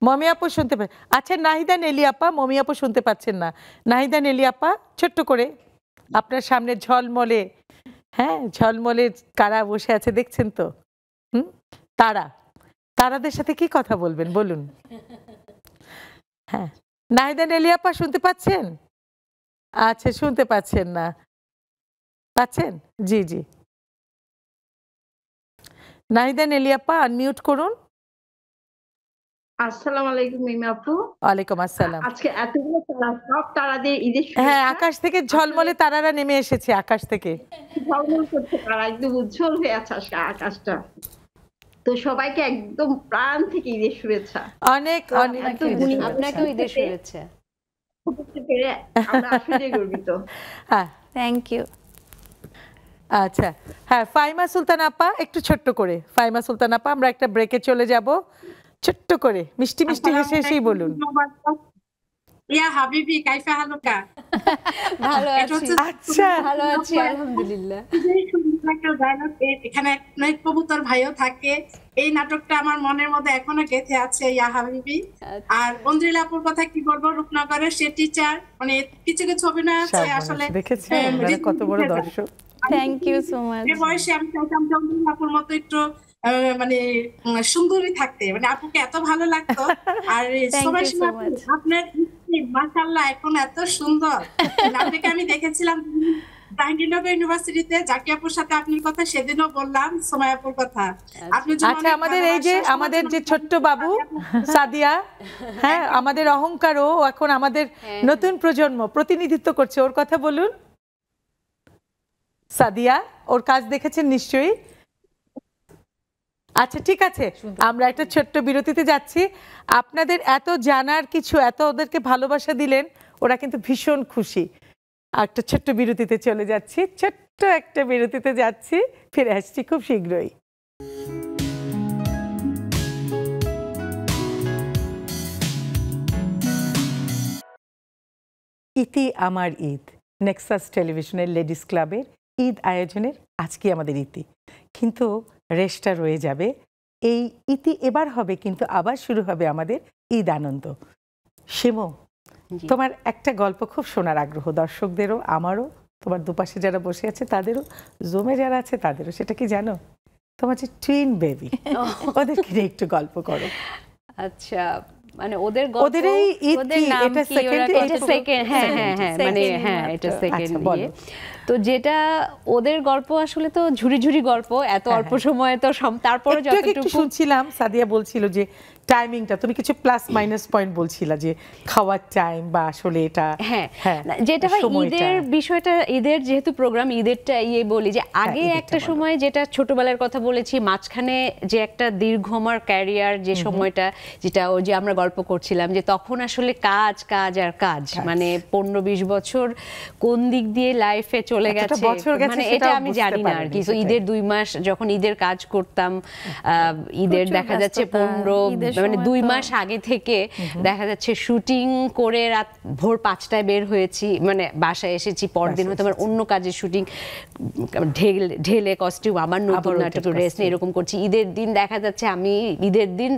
মমি আপু শুনতে পাচ্ছেন? আচ্ছা নাহিদা নেলি আপা, মমি আপু শুনতে পাচ্ছেন না। নাহিদা নেলি আপা ছোট্ট করে, আপনার সামনে ঝলমলে, হ্যাঁ ঝলমলে কারা বসে আছে দেখছেন তো? তারা, তারাদের সাথে কি কথা বলবেন বলুন। হ্যাঁ নাহিদা নেলি আপা শুনতে পাচ্ছেন? আচ্ছা শুনতে পাচ্ছেন না, পাচ্ছেন? জি জি, নাহিদা নেলি আপা আনমিউট করুন। আসসালামু আলাইকুম মিমি আপু। ওয়ালাইকুম আসসালাম। আজকে এতগুলো তারা, সব তারাদের ঈদের শুভেচ্ছা। হ্যাঁ আকাশ থেকে ঝলমলে তারারা নেমে এসেছে, আকাশ থেকে ঝলমল করছে তারা, একদম উজ্জ্বল হয়ে আছে আকাশটা। তো সবাইকে একদম প্রাণ থেকে ঈদের শুভেচ্ছা। অনেক অনেক, আপনাকেও ঈদের শুভেচ্ছা। আমরা আসলে গর্বিত। হ্যাঁ থ্যাংক ইউ। আচ্ছা হ্যাঁ ফাইমা সুলতান আপা একটু ছোট্ট করে, ফাইমা সুলতান আপা আমরা একটা ব্রেকে চলে যাব, ছোট্ট করে মিষ্টি মিষ্টি হেসে হেসেই বলুন। ইয়া হাবিবি কাইফা হালুকা। ভালো আছি। আচ্ছা ভালো আছি আলহামদুলিল্লাহ। এখানে অনেক কবুতর ভাইও থাকে। এই নাটকটা আমার মনের মধ্যে এখনো গেঁথে আছে, ইয়া হাবিবি। আর অঞ্জলি আপুর কথা কি বলবো, রূপনগরের সে টিচার, মানে কিছু কিছু অভিনয় আছে আসলে দেখেছেন কত বড় দর্শক। Thank you so much. এই বয়সে আমি চাইতাম যে অঞ্জলি আপুর মতো একটু মানে সুন্দরী থাকতে, মানে আপুকে এত ভালো লাগতো। আর সবাই আপনার মাশাআল্লাহ এখন এত সুন্দর। আপনাকে আমি দেখেছিলাম জাহাঙ্গীরনগর ইউনিভার্সিটিতে, জাকি আপুর সাথে আপনার কথা সেদিনও বললাম, সোমায়া আপুর কথা। আপনি আচ্ছা আমাদের এই যে আমাদের যে ছোট্ট বাবু সাদিয়া, হ্যাঁ আমাদের অহংকারও এখন আমাদের নতুন প্রজন্ম প্রতিনিধিত্ব করছে, ওর কথা বলুন। সাদিয়া ওর কাজ দেখেছেন নিশ্চয়ই। আচ্ছা ঠিক আছে, আমরা একটা ছোট্ট বিরতিতে যাচ্ছি। আপনাদের এত জানার কিছু, এত ওদেরকে ভালোবাসা দিলেন, ওরা কিন্তু ভীষণ খুশি। একটা ছোট্ট বিরতিতে চলে যাচ্ছি, ছোট্ট একটা বিরতিতে যাচ্ছি, ফিরে আসছি খুব শীঘ্রই। ইতি আমার ঈদ, নেক্সাস টেলিভিশনের লেডিস ক্লাবের ঈদ আয়োজনের আজকে আমাদের ইতি, কিন্তু রেশটা রয়ে যাবে। এই ইতি এবার হবে, কিন্তু আবার শুরু হবে আমাদের ঈদ আনন্দ। শিমু তোমার একটা গল্প খুব শোনার আগ্রহ, দর্শকদেরও আমারও, তোমার দুপাশে যারা বসে আছে তাদেরও, জুমে যারা আছে তাদেরও। সেটা কি জানো? তোমার যে টুইন বেবি, ওদেরকে নিয়ে একটু গল্প করো। আচ্ছা মানে ওদের গল্প, ওদের এই ঈদ কি এটা সেকেন্ড? এটা সেকেন্ড, হ্যাঁ হ্যাঁ হ্যাঁ মানে হ্যাঁ এটা সেকেন্ড ইয়ে। তো যেটা ওদের গল্প আসলে তো ঝুড়ি ঝুড়ি গল্প, এত অল্প সময়ে তো তারপরে যতটুকু শুনছিলাম সাদিয়া বলছিল যে টাইমিংটা, তুমি কিছু প্লাস মাইনাস পয়েন্ট বলছিলা যে খাওয়ার টাইম বা আসলে এটা, হ্যাঁ যেটা হয় ঈদের বিষয়টা, ঈদের যেহেতু প্রোগ্রাম, ঈদেরটা ইয়ে বলি যে আগে একটা সময় যেটা ছোটবেলার কথা বলেছি, মাঝখানে যে একটা দীর্ঘ আমার ক্যারিয়ার, যে সময়টা যেটা ওই যে আমরা গল্প করছিলাম যে তখন আসলে কাজ কাজ আর কাজ, মানে 15-20 বছর কোন দিক দিয়ে লাইফে চলে গেছে মানে এটা আমি জানি না আর কি। তো ঈদের 2 মাস যখন ঈদের কাজ করতাম, ঈদের দেখা যাচ্ছে 15 মানে 2 মাস আগে থেকে দেখা যাচ্ছে শুটিং করে রাত ভোর 5টায় বের হয়েছি, মানে বাসায় এসেছি, পরদিন হয়তো আমার অন্য কাজের শুটিং, ঢেলে কস্টিউম, আবার নতুন নাটক রেস্ট এরকম করছি। ঈদের দিন দেখা যাচ্ছে আমি ঈদের দিন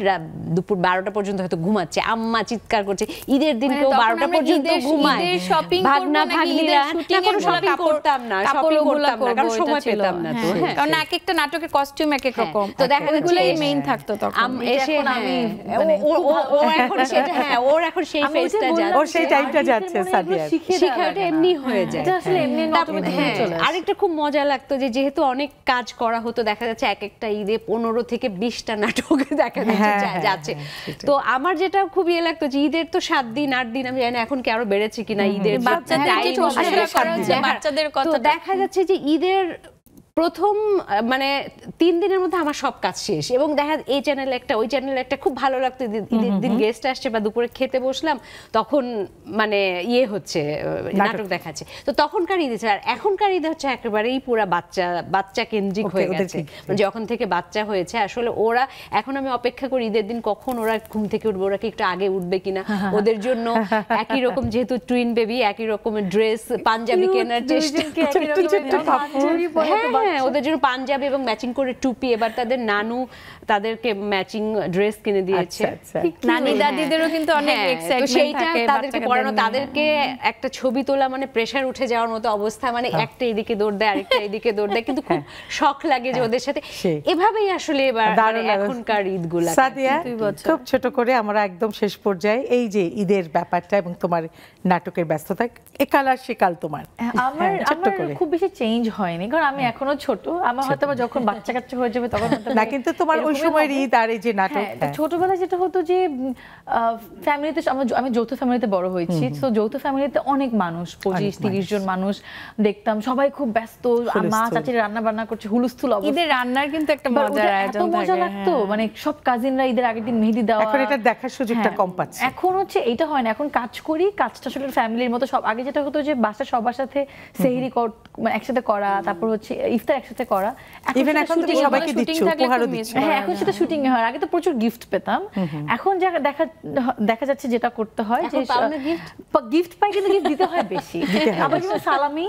দুপুর 12টা পর্যন্ত হয়তো ঘুমাচ্ছি, আম্মা চিৎকার করছে ঈদের দিন কেউ 12টা পর্যন্ত ঘুমায়, ভাগনা ভাগ্নিরা কোনো শপিং করতাম না, শপিং করতাম না কারণ সময় পেতাম না। তো হ্যাঁ, কারণ এক একটা নাটকের কস্টিউম এক এক রকম, তো দেখা যাচ্ছে মেইন থাকতো তখন। এসে আমি ও এখন সেটা, হ্যাঁ ওর এখন সেই ফেজটা যাচ্ছে, ওর সেই টাইমটা যাচ্ছে, সাদিয়া শিখাটা এমনি হয়ে যায়। এটা আসলে এমনি আরেকটা খুব মজা লাগতো যে যেহেতু অনেক কাজ করা হতো, দেখা যাচ্ছে এক একটা ঈদে 15 থেকে 20টা নাটক দেখা যাচ্ছে। তো আমার যেটা খুব ইয়ে লাগতো যে ঈদের তো 7 দিন 8 দিন, আমি জানি না এখন কি আরো বেড়েছে কিনা ঈদের বাচ্চাদের কথা, দেখা যাচ্ছে যে ঈদের প্রথম মানে 3 দিনের মধ্যে আমার সব কাজ শেষ, এবং দেখা এই চ্যানেলে একটা ওই চ্যানেলে একটা খুব ভালো লাগতো। ঈদের দিন গেস্ট আসছে বা দুপুরে খেতে বসলাম, তখন মানে ইয়ে হচ্ছে নাটক দেখাচ্ছে। তো তখনকার ঈদ ছিল, আর এখনকার ঈদ হচ্ছে একেবারেই পুরা বাচ্চা কেন্দ্রিক হয়ে গেছে। মানে যখন থেকে বাচ্চা হয়েছে আসলে ওরা, এখন আমি অপেক্ষা করি ঈদের দিন কখন ওরা ঘুম থেকে উঠবে, ওরা কি একটু আগে উঠবে কিনা, ওদের জন্য একই রকম যেহেতু টুইন বেবি একই রকমের ড্রেস পাঞ্জাবি কেনার চেষ্টা, হ্যাঁ ওদের জন্য পাঞ্জাবি এবং ম্যাচিং করে টুপি, এবার তাদের নানু তাদেরকে ম্যাচিং ড্রেস কিনে দিয়েছে। নানি দাদিদেরও কিন্তু অনেক এক্সাইটমেন্ট থাকে, তাদেরকে পড়ানো, তাদেরকে একটা ছবি তোলা মানে প্রেসার উঠে যাওয়ার মতো অবস্থা, মানে একটা এদিকে দৌড় দেয় আরেকটা এদিকে দৌড় দেয়, কিন্তু খুব শখ লাগে যে ওদের সাথে এভাবেই আসলে এবার এখনকার ঈদগুলো। সাদিয়া, খুব ছোট করে আমরা একদম শেষ পর্যায়ে এই যে ঈদের ব্যাপারটা এবং তোমার নাটকের ব্যস্ততা, এ কালার সে কাল তোমার, আমার খুব বেশি চেঞ্জ হয়নি কারণ আমি এখনো ছোট। আমার হয়তো যখন বাচ্চা কাচ্চা হয়ে যাবে তখন না, কিন্তু তোমার ওই সময় ঈদ আর এই যে নাটক, ছোটবেলায় যেটা হতো যে ফ্যামিলিতে, আমি যৌথ ফ্যামিলিতে বড় হয়েছি, তো যৌথ ফ্যামিলিতে অনেক মানুষ, 25-30 জন মানুষ দেখতাম, সবাই খুব ব্যস্ত, মা চাচিরা রান্না বান্না করছে, হুলস্থুল অবস্থা। ঈদের রান্নার কিন্তু একটা মজার আয়োজন থাকে, মজা লাগতো, মানে সব কাজিনরা ঈদের আগের দিন মেহেদি দেওয়া। এখন এটা দেখার সুযোগটা কম পাচ্ছে। এখন হচ্ছে এটা হয় না, এখন কাজ করি, কাজটা আসলে ফ্যামিলির মতো সব। আগে যেটা হতো যে বাসা সবার সাথে সেহরি একসাথে করা, তারপর হচ্ছে ইফতার একসাথে করা, ইভেন এখন তুমি সবাইকে দিচ্ছ, উপহারও দিচ্ছ। হ্যাঁ, এখন সেটা শুটিং এ হয়, আগে তো প্রচুর গিফট পেতাম। এখন দেখা যাচ্ছে যেটা করতে হয় যে গিফট পাই, কিন্তু গিফট দিতে হয় বেশি। আবার যেমন সালামি,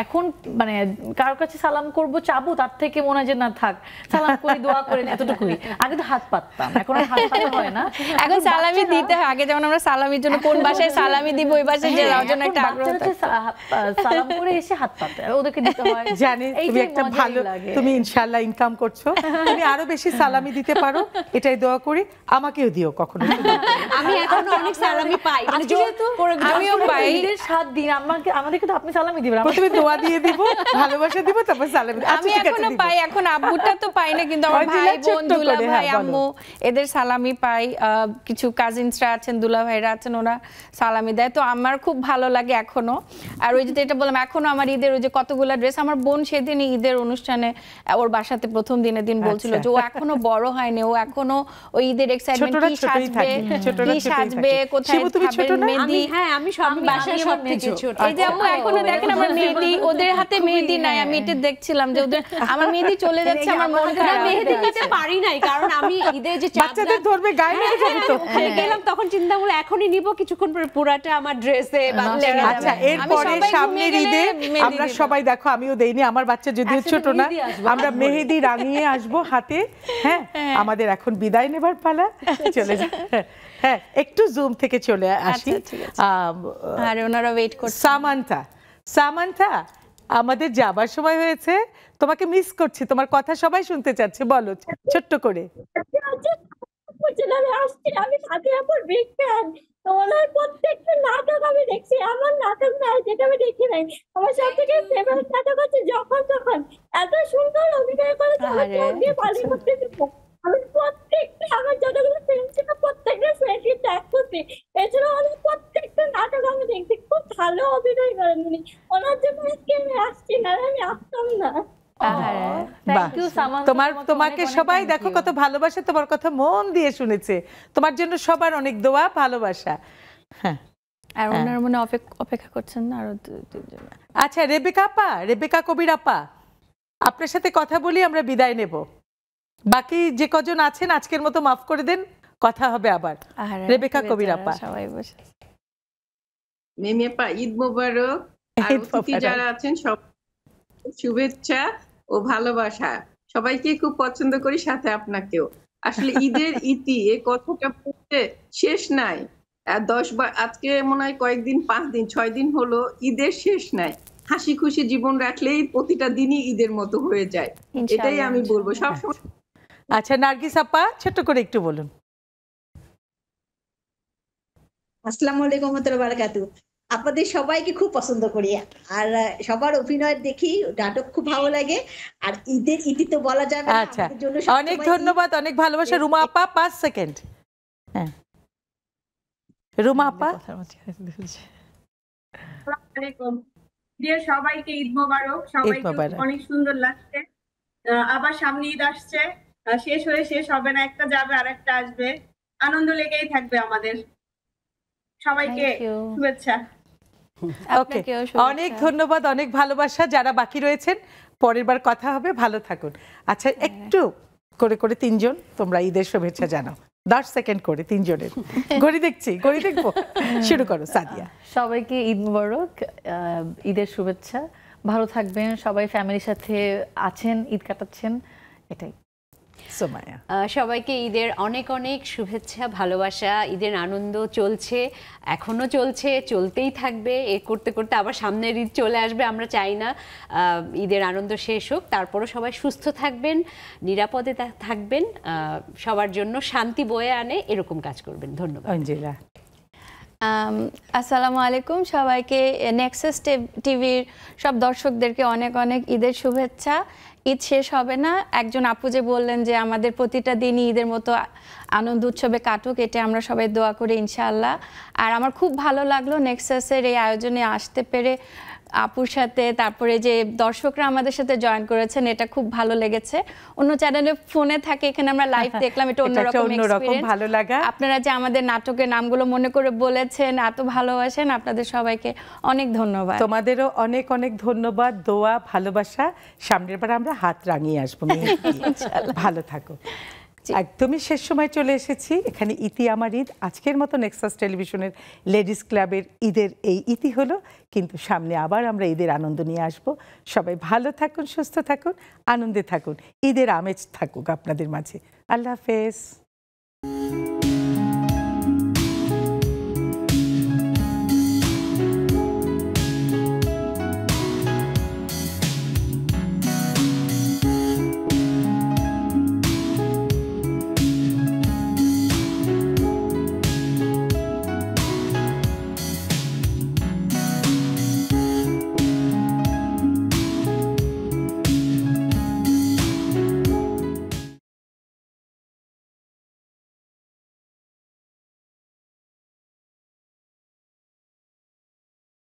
এখন মানে কারোর কাছে সালাম করব চাবো, তার থেকে মনে হয় যে না থাক সালাম করি, দোয়া করেন, এতটুকুই। আগে তো হাত পাততাম, এখন আর হাত পাতা হয় না, এখন সালামি দিতে হয়। আগে যেমন আমরা সালামির জন্য কোন বাসায় সালামি দিব, ওই বাসায় যে জন্য একটা আগ্রহ থাকে, সালাম করে এসে হাত পাতে ওদেরকে দিতে হয়। জানি তুমি একটা ভালো, তুমি ইনশাআল্লাহ ইনকাম করছো, তুমি আরো বেশি সালামি দিতে পারো, এটাই দোয়া করি। আমাকেও দিও কখনো, আমি এখন অনেক সালামি পাই, মানে আমিও পাই। ঈদের 7 দিন আমাদেরকে তো আপনি সালামি দিবেন, প্রথমে দোয়া দিয়ে দিব, ভালোবাসা দিব, তারপর সালামি। আমি এখনো পাই, এখন আব্বুটা তো পাই না, কিন্তু আমার ভাই বোন, দুলা ভাই, আম্মু এদের সালামি পাই। কিছু কাজিনসরা আছেন, দুলা ভাইরা আছেন, ওরা সালামি দেয়, তো আমার খুব ভালো লাগে এখনো। আর ওই যে এটা বললাম, এখনো আমার ঈদের ওই যে কতগুলা ড্রেস, আমার বোন সেদিন ঈদের অনুষ্ঠানে ওর বাসাতে প্রথম দিনের দিন বলছিল যে ও এখনো বড় হয়নি, ও এখনো ওই ঈদের এক্সাইটমেন্ট, কি সাজবে, কোথায় খাবে মেহেদি। হ্যাঁ, আমি সব বাসায় সব থেকে ছোট। এই যে আপু এখনো দেখেন আমার মেহেদি, ওদের হাতে মেহেদি নাই, আমি এটা দেখছিলাম যে ওদের আমার মেহেদি চলে যাচ্ছে, আমার মন খারাপ। মেহেদি দিতে পারি নাই কারণ আমি ঈদের যে বাচ্চাদের ধরবে গায়ে মেরে যাবে তো, গেলাম তখন চিন্তা করলাম এখনই নিব, কিছুক্ষণ পরে পুরাটা আমার ড্রেসে বাঁধলে। আচ্ছা, এরপরে সামনের ঈদে আমরা সবাই দেখো, আমিও দেইনি, আমার বাচ্চা যদিও ছোট না, আমরা মেহেদি রাঙিয়ে আসবো হাতে। হ্যাঁ, আমাদের এখন বিদায় নেবার পালা, চলে যাই। হ্যাঁ, একটু জুম থেকে চলে আসি। আর ওনারা ওয়েট করছে। সামান্থা, আমাদের যাবার সময় হয়েছে, তোমাকে মিস করছি, তোমার কথা সবাই শুনতে চাচ্ছে, বলো ছোট্ট করে। আমি সাদিয়াপুর বিগ ফ্যান, ওনার প্রত্যেকটা নাটক আমি দেখছি, আমার নাটক নাই যেটা আমি দেখি নাই। আমার সব থেকে ফেভারিট নাটক হচ্ছে যখন তখন, এত সুন্দর অভিনয় করেছে, আমি প্রত্যেকটা, আমার যতগুলো ফিল্ম ছিল প্রত্যেকটা ফ্রেন্ডকে ট্যাগ করছি। এছাড়াও আমি প্রত্যেকটা নাটক আমি দেখছি, খুব ভালো অভিনয় করেন উনি। ওনার জন্য আজকে আমি আসছি, না আমি আসতাম না। তোমাকে সবাই দেখো কত ভালোবাসে, তোমার কথা মন দিয়ে শুনেছে, তোমার জন্য সবার অনেক দোয়া, ভালোবাসা। হ্যাঁ, আর ওনার মনে অপেক্ষা করছেন না আরো। আচ্ছা, রেবেকা কবির আপা, আপনার সাথে কথা বলি আমরা বিদায় নেব। বাকি যে কজন আছেন আজকের মতো মাফ করে দেন, কথা হবে আবার। রেবেকা কবির আপা। সবাই বসে মিমি আপা, ঈদ মোবারক। আর অতিথি যারা আছেন সব শুভেচ্ছা ও ভালোবাসা। সবাইকে খুব পছন্দ করি, সাথে আপনাকেও। আসলে ঈদের ইতি এই কথাটা বলতে শেষ নাই। 10 বার আজকে মনে হয় কয়েকদিন, 5 দিন 6 দিন হলো ঈদের শেষ নাই। হাসি খুশি জীবন রাখলেই প্রতিটা দিনই ঈদের মতো হয়ে যায়, এটাই আমি বলবো সবসময়। আচ্ছা নার্গিস আপা, ছোট্ট করে একটু বলুন। আসসালামু আলাইকুম ওয়া রাহমাতুল্লাহি ওয়া বারাকাতুহু। আপনাদের সবাইকে খুব পছন্দ করি, আর সবার অভিনয় দেখি, নাটক খুব ভালো লাগে। আর ঈদের ইতি তো বলা যাবে না। আচ্ছা, অনেক ধন্যবাদ, অনেক ভালোবাসা। রুমা আপা 5 সেকেন্ড। হ্যাঁ রুমা আপা। আসসালামু আলাইকুম। সবাইকে ঈদ মোবারক। সবাইকে অনেক সুন্দর লাগছে। আবার সামনে ঈদ আসছে, শেষ হয়ে শেষ হবে না, একটা যাবে আর একটা আসবে, আনন্দ লেগেই থাকবে আমাদের। সবাইকে শুভেচ্ছা। ওকে, অনেক ধন্যবাদ, অনেক ভালোবাসা। যারা বাকি রয়েছেন পরের বার কথা হবে, ভালো থাকুন। আচ্ছা একটু করে করে 3 জন তোমরা ঈদের শুভেচ্ছা জানাও, 10 সেকেন্ড করে 3 জনের। ঘড়ি দেখছি, ঘড়ি দেখবো। শুরু করো সাদিয়া। সবাইকে ঈদ মোবারক, ঈদের শুভেচ্ছা। ভালো থাকবেন সবাই, ফ্যামিলির সাথে আছেন, ঈদ কাটাচ্ছেন, এটাই। সুমাইয়া। সবাইকে ঈদের অনেক অনেক শুভেচ্ছা, ভালোবাসা। ঈদের আনন্দ চলছে, এখনো চলছে, চলতেই থাকবে। এ করতে করতে আবার সামনের ঈদ চলে আসবে। আমরা চাই না ঈদের আনন্দ শেষ হোক। তারপরও সবাই সুস্থ থাকবেন, নিরাপদে থাকবেন, সবার জন্য শান্তি বয়ে আনে এরকম কাজ করবেন। ধন্যবাদ। অঞ্জিলা। আসসালামু আলাইকুম সবাইকে। নেক্সাস টিভির সব দর্শকদেরকে অনেক অনেক ঈদের শুভেচ্ছা। ঈদ শেষ হবে না, একজন আপু যে বললেন যে আমাদের প্রতিটা দিনই ঈদের মতো আনন্দ উৎসবে কাটুক, এটা আমরা সবাই দোয়া করি ইনশাআল্লাহ। আর আমার খুব ভালো লাগলো নেক্সাসের এই আয়োজনে আসতে পেরে, আপুর সাথে, তারপরে যে দর্শকরা আমাদের সাথে জয়েন করেছেন, এটা খুব ভালো লেগেছে। অন্য চ্যানেলে ফোনে থাকে, এখানে আমরা লাইভ দেখলাম, এটা অন্যরকম এক্সপেরিয়েন্স, ভালো লাগা। আপনারা যে আমাদের নাটকের নামগুলো মনে করে বলেছেন, এত ভালোবাসেন, আপনাদের সবাইকে অনেক ধন্যবাদ। তোমাদেরও অনেক অনেক ধন্যবাদ, দোয়া, ভালোবাসা। সামনের বার আমরা হাত রাঙিয়ে আসবো। ভালো থাকো। একদমই শেষ সময় চলে এসেছি। এখানে ইতি আমার ঈদ। আজকের মতো নেক্সাস টেলিভিশনের লেডিস ক্লাবের ঈদের এই ইতি হলো, কিন্তু সামনে আবার আমরা ঈদের আনন্দ নিয়ে আসব। সবাই ভালো থাকুন, সুস্থ থাকুন, আনন্দে থাকুন, ঈদের আমেজ থাকুক আপনাদের মাঝে। আল্লাহ হাফেজ।